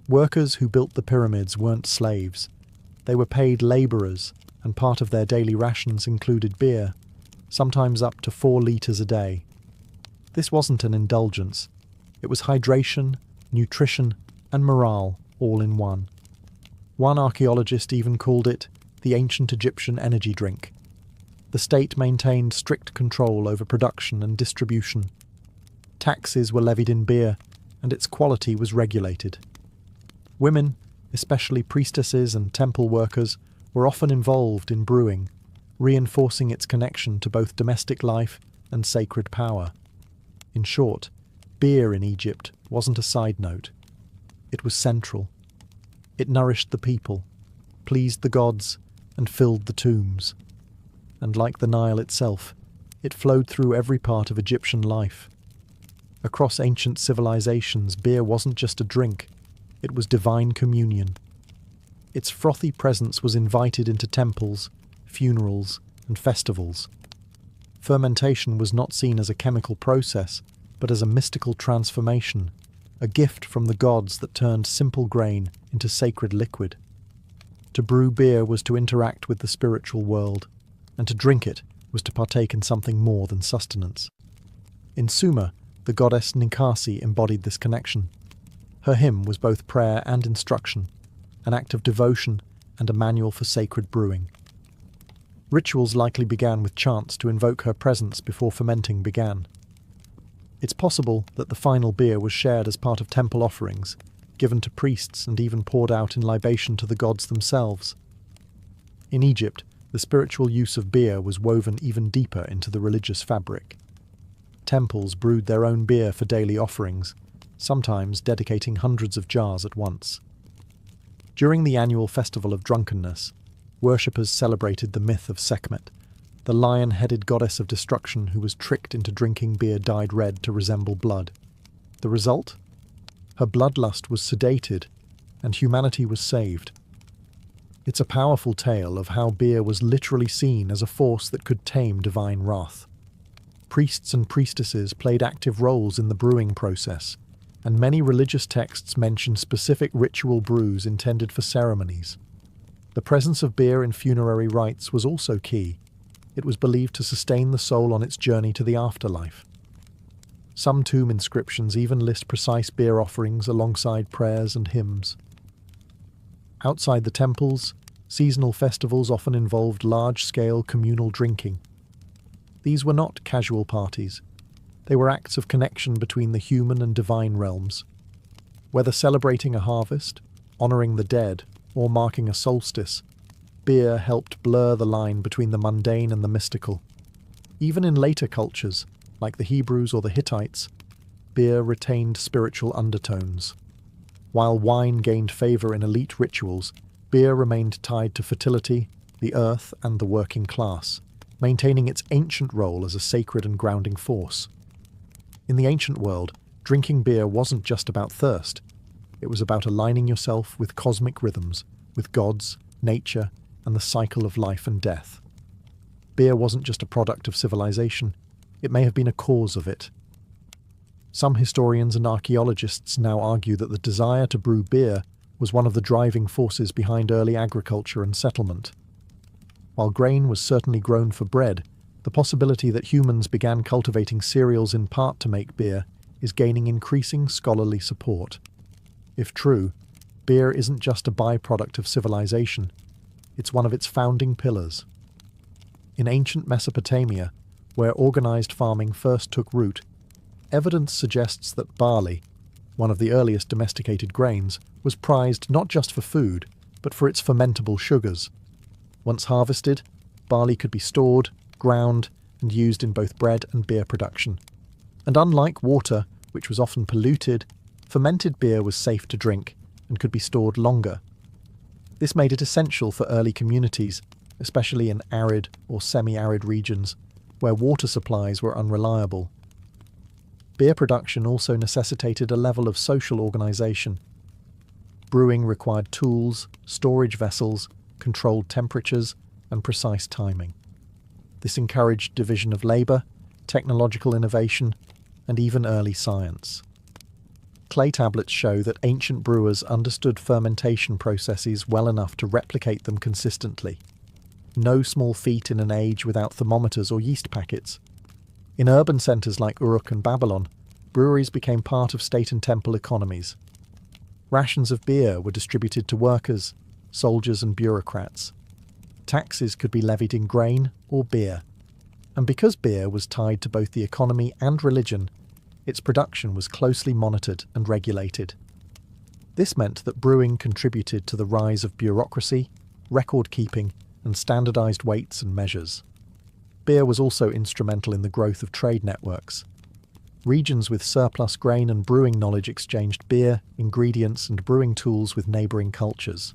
Workers who built the pyramids weren't slaves. They were paid labourers, and part of their daily rations included beer, sometimes up to 4 litres a day. This wasn't an indulgence. It was hydration, nutrition, and morale all in one. One archaeologist even called it the ancient Egyptian energy drink. The state maintained strict control over production and distribution. Taxes were levied in beer, and its quality was regulated. Women, especially priestesses and temple workers, were often involved in brewing, reinforcing its connection to both domestic life and sacred power. In short, beer in Egypt wasn't a side note. It was central. It nourished the people, pleased the gods, and filled the tombs. And like the Nile itself, it flowed through every part of Egyptian life. Across ancient civilizations, beer wasn't just a drink, it was divine communion. Its frothy presence was invited into temples, funerals, and festivals. Fermentation was not seen as a chemical process, but as a mystical transformation, a gift from the gods that turned simple grain into sacred liquid. To brew beer was to interact with the spiritual world, and to drink it was to partake in something more than sustenance. In Sumer, the goddess Ninkasi embodied this connection. Her hymn was both prayer and instruction, an act of devotion and a manual for sacred brewing. Rituals likely began with chants to invoke her presence before fermenting began. It's possible that the final beer was shared as part of temple offerings, given to priests and even poured out in libation to the gods themselves. In Egypt, the spiritual use of beer was woven even deeper into the religious fabric. Temples brewed their own beer for daily offerings, sometimes dedicating hundreds of jars at once. During the annual festival of drunkenness, worshippers celebrated the myth of Sekhmet, the lion-headed goddess of destruction who was tricked into drinking beer dyed red to resemble blood. The result? Her bloodlust was sedated, and humanity was saved. It's a powerful tale of how beer was literally seen as a force that could tame divine wrath. Priests and priestesses played active roles in the brewing process, and many religious texts mention specific ritual brews intended for ceremonies. The presence of beer in funerary rites was also key. It was believed to sustain the soul on its journey to the afterlife. Some tomb inscriptions even list precise beer offerings alongside prayers and hymns. Outside the temples, seasonal festivals often involved large-scale communal drinking. These were not casual parties. They were acts of connection between the human and divine realms. Whether celebrating a harvest, honouring the dead, or marking a solstice, beer helped blur the line between the mundane and the mystical. Even in later cultures, like the Hebrews or the Hittites, beer retained spiritual undertones. While wine gained favour in elite rituals, beer remained tied to fertility, the earth, and the working class, maintaining its ancient role as a sacred and grounding force. In the ancient world, drinking beer wasn't just about thirst. It was about aligning yourself with cosmic rhythms, with gods, nature, and the cycle of life and death. Beer wasn't just a product of civilization, it may have been a cause of it. Some historians and archaeologists now argue that the desire to brew beer was one of the driving forces behind early agriculture and settlement. While grain was certainly grown for bread, the possibility that humans began cultivating cereals in part to make beer is gaining increasing scholarly support. If true, beer isn't just a byproduct of civilization, it's one of its founding pillars. In ancient Mesopotamia, where organized farming first took root, evidence suggests that barley, one of the earliest domesticated grains, was prized not just for food, but for its fermentable sugars. Once harvested, barley could be stored, ground, and used in both bread and beer production. And unlike water, which was often polluted, fermented beer was safe to drink and could be stored longer. This made it essential for early communities, especially in arid or semi-arid regions, where water supplies were unreliable. Beer production also necessitated a level of social organization. Brewing required tools, storage vessels, controlled temperatures, and precise timing. This encouraged division of labour, technological innovation, and even early science. Clay tablets show that ancient brewers understood fermentation processes well enough to replicate them consistently. No small feat in an age without thermometers or yeast packets. In urban centres like Uruk and Babylon, breweries became part of state and temple economies. Rations of beer were distributed to workers, soldiers and bureaucrats. Taxes could be levied in grain or beer. And because beer was tied to both the economy and religion, its production was closely monitored and regulated. This meant that brewing contributed to the rise of bureaucracy, record-keeping, and standardized weights and measures. Beer was also instrumental in the growth of trade networks. Regions with surplus grain and brewing knowledge exchanged beer, ingredients, and brewing tools with neighbouring cultures.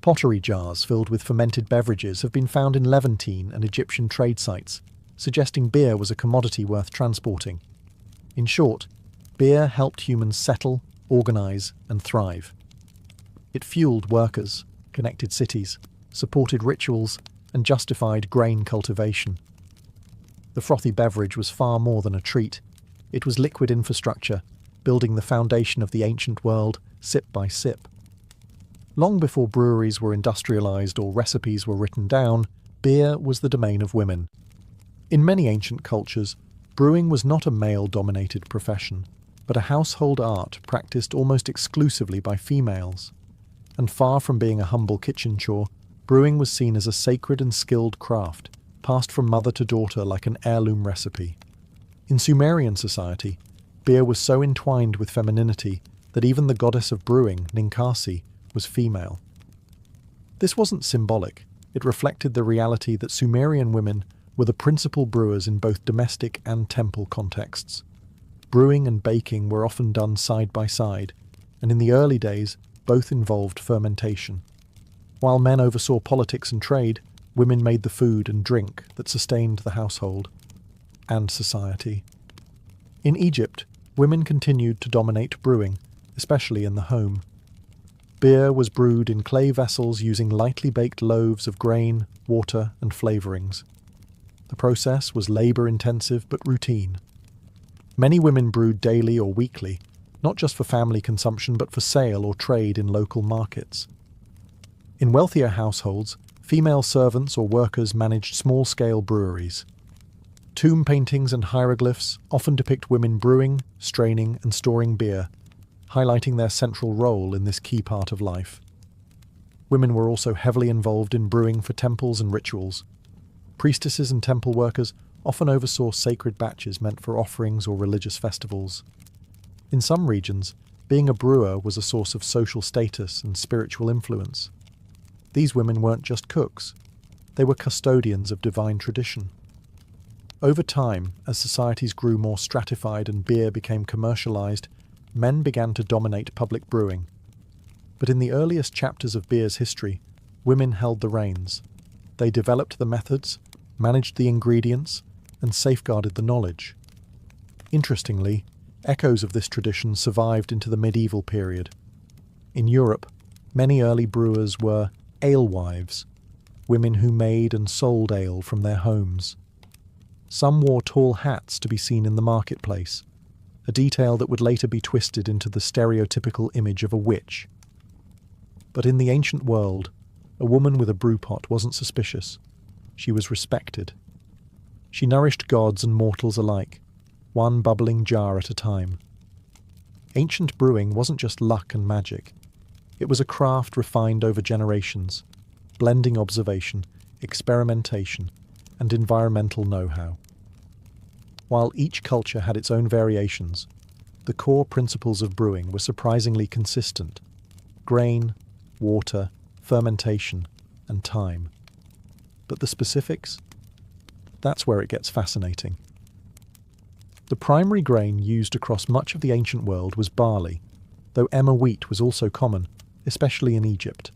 Pottery jars filled with fermented beverages have been found in Levantine and Egyptian trade sites, suggesting beer was a commodity worth transporting. In short, beer helped humans settle, organise, and thrive. It fueled workers, connected cities, supported rituals, and justified grain cultivation. The frothy beverage was far more than a treat. It was liquid infrastructure, building the foundation of the ancient world, sip by sip. Long before breweries were industrialised or recipes were written down, beer was the domain of women. In many ancient cultures, brewing was not a male-dominated profession, but a household art practiced almost exclusively by females. And far from being a humble kitchen chore, brewing was seen as a sacred and skilled craft, passed from mother to daughter like an heirloom recipe. In Sumerian society, beer was so entwined with femininity that even the goddess of brewing, Ninkasi, was female. This wasn't symbolic. It reflected the reality that Sumerian women were the principal brewers in both domestic and temple contexts. Brewing and baking were often done side by side, and in the early days, both involved fermentation. While men oversaw politics and trade, women made the food and drink that sustained the household and society. In Egypt, women continued to dominate brewing, especially in the home. Beer was brewed in clay vessels using lightly baked loaves of grain, water, and flavourings. The process was labour-intensive but routine. Many women brewed daily or weekly, not just for family consumption but for sale or trade in local markets. In wealthier households, female servants or workers managed small-scale breweries. Tomb paintings and hieroglyphs often depict women brewing, straining, and storing beer, highlighting their central role in this key part of life. Women were also heavily involved in brewing for temples and rituals. Priestesses and temple workers often oversaw sacred batches meant for offerings or religious festivals. In some regions, being a brewer was a source of social status and spiritual influence. These women weren't just cooks, they were custodians of divine tradition. Over time, as societies grew more stratified and beer became commercialized, men began to dominate public brewing. But in the earliest chapters of beer's history, women held the reins. They developed the methods, managed the ingredients, and safeguarded the knowledge. Interestingly, echoes of this tradition survived into the medieval period. In Europe, many early brewers were alewives, women who made and sold ale from their homes. Some wore tall hats to be seen in the marketplace, a detail that would later be twisted into the stereotypical image of a witch. But in the ancient world, a woman with a brewpot wasn't suspicious. She was respected. She nourished gods and mortals alike, one bubbling jar at a time. Ancient brewing wasn't just luck and magic. It was a craft refined over generations, blending observation, experimentation, and environmental know-how. While each culture had its own variations, the core principles of brewing were surprisingly consistent: grain, water, fermentation, and time. But the specifics? That's where it gets fascinating. The primary grain used across much of the ancient world was barley, though emmer wheat was also common, especially in Egypt.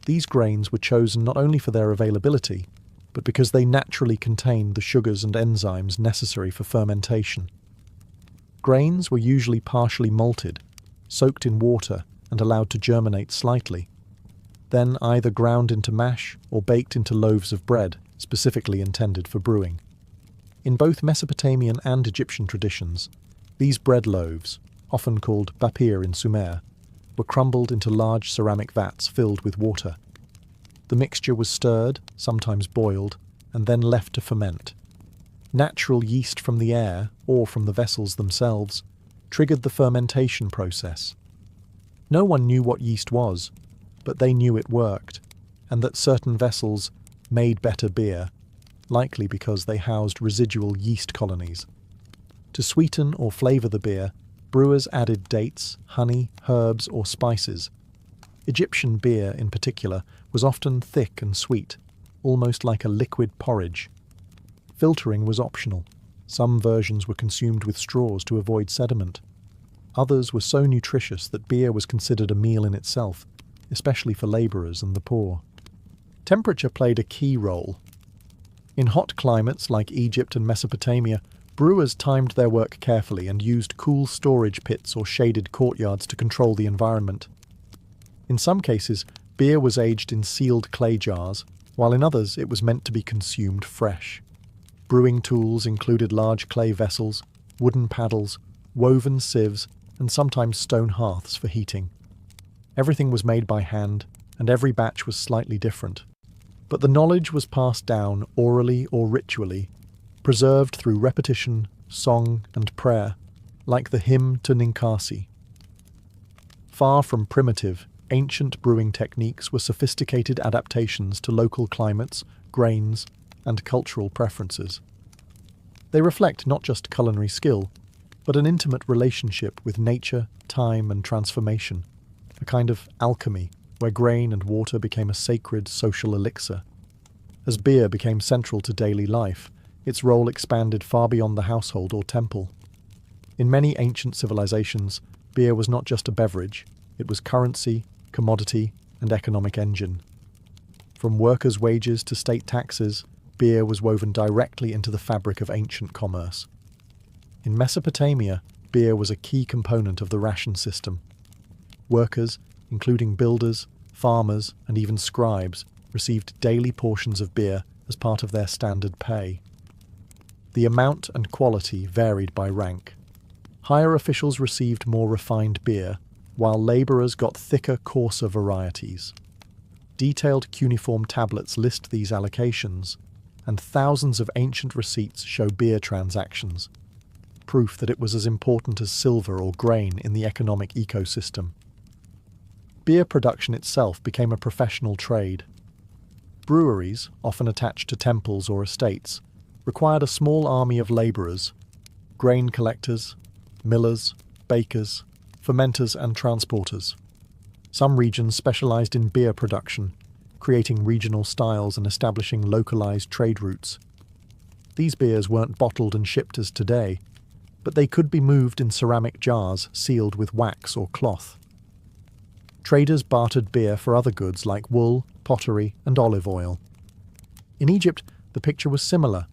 These grains were chosen not only for their availability, but because they naturally contained the sugars and enzymes necessary for fermentation. Grains were usually partially malted, soaked in water, and allowed to germinate slightly. then either ground into mash or baked into loaves of bread, specifically intended for brewing. In both Mesopotamian and Egyptian traditions, these bread loaves, often called bapir in Sumer, were crumbled into large ceramic vats filled with water. The mixture was stirred, sometimes boiled, and then left to ferment. Natural yeast from the air, or from the vessels themselves, triggered the fermentation process. No one knew what yeast was, but they knew it worked, and that certain vessels made better beer, likely because they housed residual yeast colonies. To sweeten or flavour the beer, brewers added dates, honey, herbs, or spices. Egyptian beer, in particular, was often thick and sweet, almost like a liquid porridge. Filtering was optional. Some versions were consumed with straws to avoid sediment. Others were so nutritious that beer was considered a meal in itself, especially for labourers and the poor. Temperature played a key role. In hot climates like Egypt and Mesopotamia, brewers timed their work carefully and used cool storage pits or shaded courtyards to control the environment. In some cases, beer was aged in sealed clay jars, while in others it was meant to be consumed fresh. Brewing tools included large clay vessels, wooden paddles, woven sieves, and sometimes stone hearths for heating. Everything was made by hand, and every batch was slightly different. But the knowledge was passed down orally or ritually, preserved through repetition, song, and prayer, like the hymn to Ninkasi. Far from primitive, ancient brewing techniques were sophisticated adaptations to local climates, grains, and cultural preferences. They reflect not just culinary skill, but an intimate relationship with nature, time, and transformation, a kind of alchemy where grain and water became a sacred social elixir. As beer became central to daily life, its role expanded far beyond the household or temple. In many ancient civilizations, beer was not just a beverage, it was currency, commodity, and economic engine. From workers' wages to state taxes, beer was woven directly into the fabric of ancient commerce. In Mesopotamia, beer was a key component of the ration system. Workers, including builders, farmers, and even scribes, received daily portions of beer as part of their standard pay. The amount and quality varied by rank. Higher officials received more refined beer, while labourers got thicker, coarser varieties. Detailed cuneiform tablets list these allocations, and thousands of ancient receipts show beer transactions, proof that it was as important as silver or grain in the economic ecosystem. Beer production itself became a professional trade. Breweries, often attached to temples or estates, required a small army of labourers, grain collectors, millers, bakers, fermenters and transporters. Some regions specialised in beer production, creating regional styles and establishing localised trade routes. These beers weren't bottled and shipped as today, but they could be moved in ceramic jars sealed with wax or cloth. Traders bartered beer for other goods like wool, pottery, and olive oil. In Egypt, the picture was similar.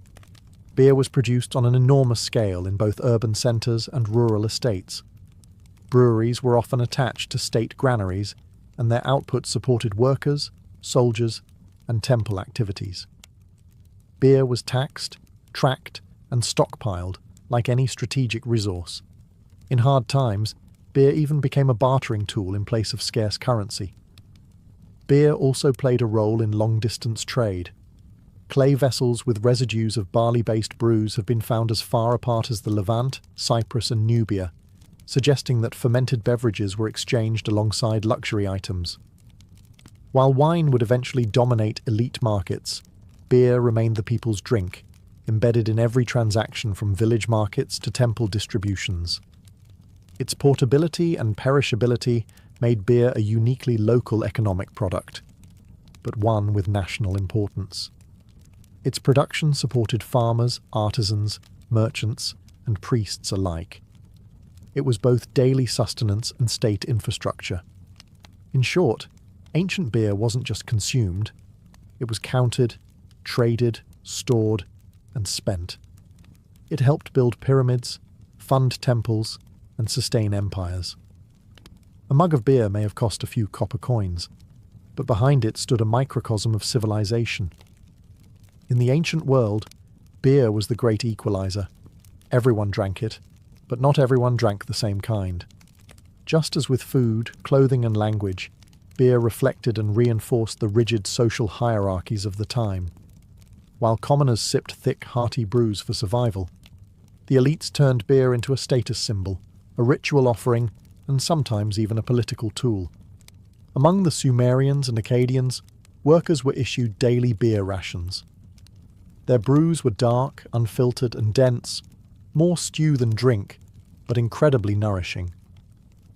Beer was produced on an enormous scale in both urban centres and rural estates. Breweries were often attached to state granaries, and their output supported workers, soldiers, and temple activities. Beer was taxed, tracked, and stockpiled like any strategic resource. In hard times, beer even became a bartering tool in place of scarce currency. Beer also played a role in long-distance trade. Clay vessels with residues of barley-based brews have been found as far apart as the Levant, Cyprus, and Nubia, suggesting that fermented beverages were exchanged alongside luxury items. While wine would eventually dominate elite markets, beer remained the people's drink, embedded in every transaction from village markets to temple distributions. Its portability and perishability made beer a uniquely local economic product, but one with national importance. Its production supported farmers, artisans, merchants, and priests alike. It was both daily sustenance and state infrastructure. In short, ancient beer wasn't just consumed, it was counted, traded, stored, and spent. It helped build pyramids, fund temples, and sustain empires. A mug of beer may have cost a few copper coins, but behind it stood a microcosm of civilization. In the ancient world, beer was the great equalizer. Everyone drank it, but not everyone drank the same kind. Just as with food, clothing and language, beer reflected and reinforced the rigid social hierarchies of the time. While commoners sipped thick, hearty brews for survival, the elites turned beer into a status symbol, a ritual offering, and sometimes even a political tool. Among the Sumerians and Akkadians, workers were issued daily beer rations. Their brews were dark, unfiltered, and dense, more stew than drink, but incredibly nourishing.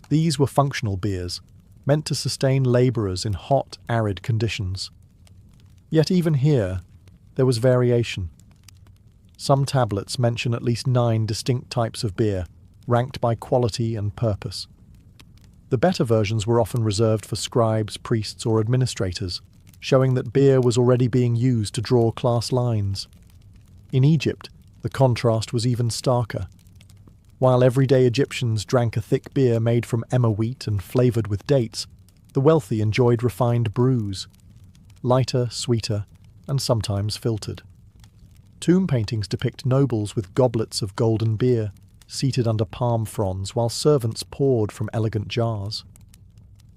These were functional beers, meant to sustain labourers in hot, arid conditions. Yet even here, there was variation. Some tablets mention at least 9 distinct types of beer, ranked by quality and purpose. The better versions were often reserved for scribes, priests, or administrators, showing that beer was already being used to draw class lines. In Egypt, the contrast was even starker. While everyday Egyptians drank a thick beer made from emmer wheat and flavoured with dates, the wealthy enjoyed refined brews, lighter, sweeter, and sometimes filtered. Tomb paintings depict nobles with goblets of golden beer, seated under palm fronds while servants poured from elegant jars.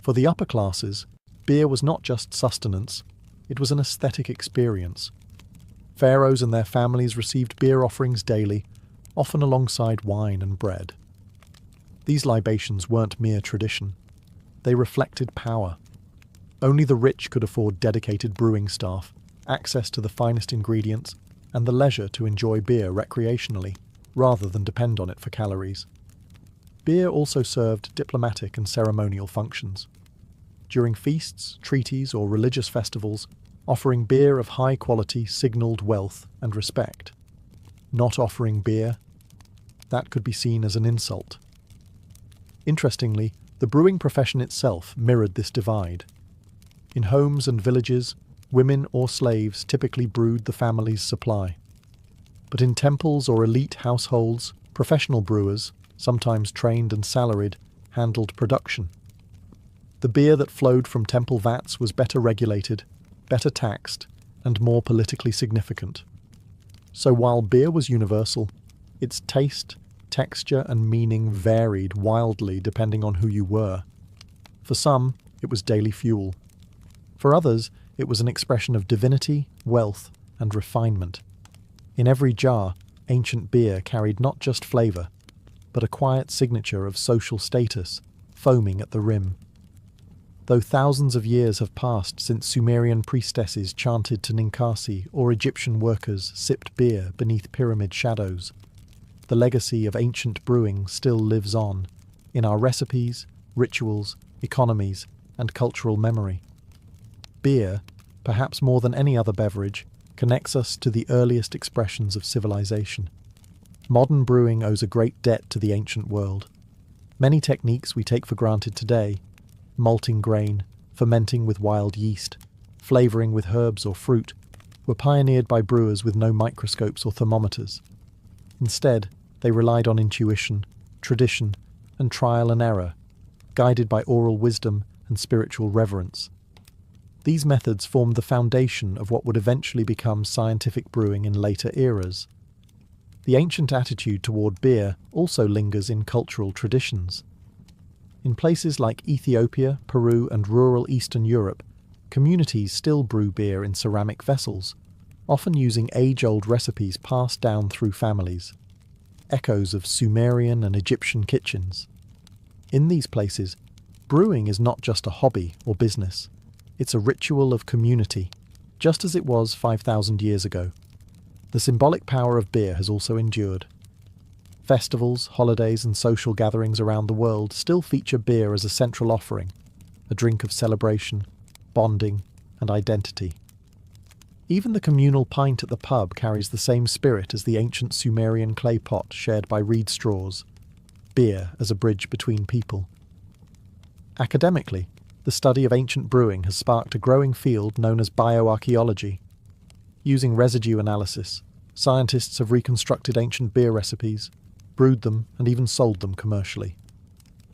For the upper classes, beer was not just sustenance, it was an aesthetic experience. Pharaohs and their families received beer offerings daily, often alongside wine and bread. These libations weren't mere tradition. They reflected power. Only the rich could afford dedicated brewing staff, access to the finest ingredients, and the leisure to enjoy beer recreationally, rather than depend on it for calories. Beer also served diplomatic and ceremonial functions. During feasts, treaties, or religious festivals, offering beer of high quality signalled wealth and respect. Not offering beer, that could be seen as an insult. Interestingly, the brewing profession itself mirrored this divide. In homes and villages, women or slaves typically brewed the family's supply. But in temples or elite households, professional brewers, sometimes trained and salaried, handled production. The beer that flowed from temple vats was better regulated, better taxed, and more politically significant. So while beer was universal, its taste, texture, and meaning varied wildly depending on who you were. For some, it was daily fuel. For others, it was an expression of divinity, wealth, and refinement. In every jar, ancient beer carried not just flavour, but a quiet signature of social status, foaming at the rim. Though thousands of years have passed since Sumerian priestesses chanted to Ninkasi or Egyptian workers sipped beer beneath pyramid shadows, the legacy of ancient brewing still lives on, in our recipes, rituals, economies, and cultural memory. Beer, perhaps more than any other beverage, connects us to the earliest expressions of civilization. Modern brewing owes a great debt to the ancient world. Many techniques we take for granted today, malting grain, fermenting with wild yeast, flavouring with herbs or fruit, were pioneered by brewers with no microscopes or thermometers. Instead, they relied on intuition, tradition, and trial and error, guided by oral wisdom and spiritual reverence. These methods formed the foundation of what would eventually become scientific brewing in later eras. The ancient attitude toward beer also lingers in cultural traditions. In places like Ethiopia, Peru, and rural Eastern Europe, communities still brew beer in ceramic vessels, often using age-old recipes passed down through families. Echoes of Sumerian and Egyptian kitchens. In these places, brewing is not just a hobby or business. It's a ritual of community, just as it was 5,000 years ago. The symbolic power of beer has also endured. Festivals, holidays, and social gatherings around the world still feature beer as a central offering, a drink of celebration, bonding, and identity. Even the communal pint at the pub carries the same spirit as the ancient Sumerian clay pot shared by reed straws, beer as a bridge between people. Academically, the study of ancient brewing has sparked a growing field known as bioarchaeology. Using residue analysis, scientists have reconstructed ancient beer recipes, brewed them, and even sold them commercially.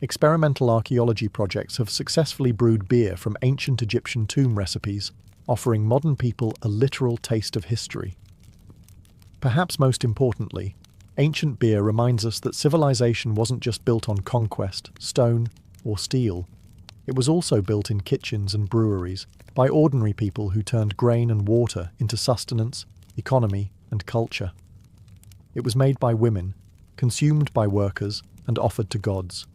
Experimental archaeology projects have successfully brewed beer from ancient Egyptian tomb recipes, offering modern people a literal taste of history. Perhaps most importantly, ancient beer reminds us that civilization wasn't just built on conquest, stone, or steel. It was also built in kitchens and breweries by ordinary people who turned grain and water into sustenance, economy, and culture. It was made by women, consumed by workers, and offered to gods.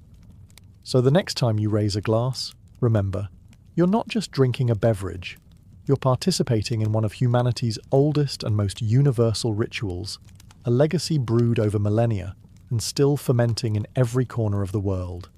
So the next time you raise a glass, remember, you're not just drinking a beverage, you're participating in one of humanity's oldest and most universal rituals, a legacy brewed over millennia and still fermenting in every corner of the world.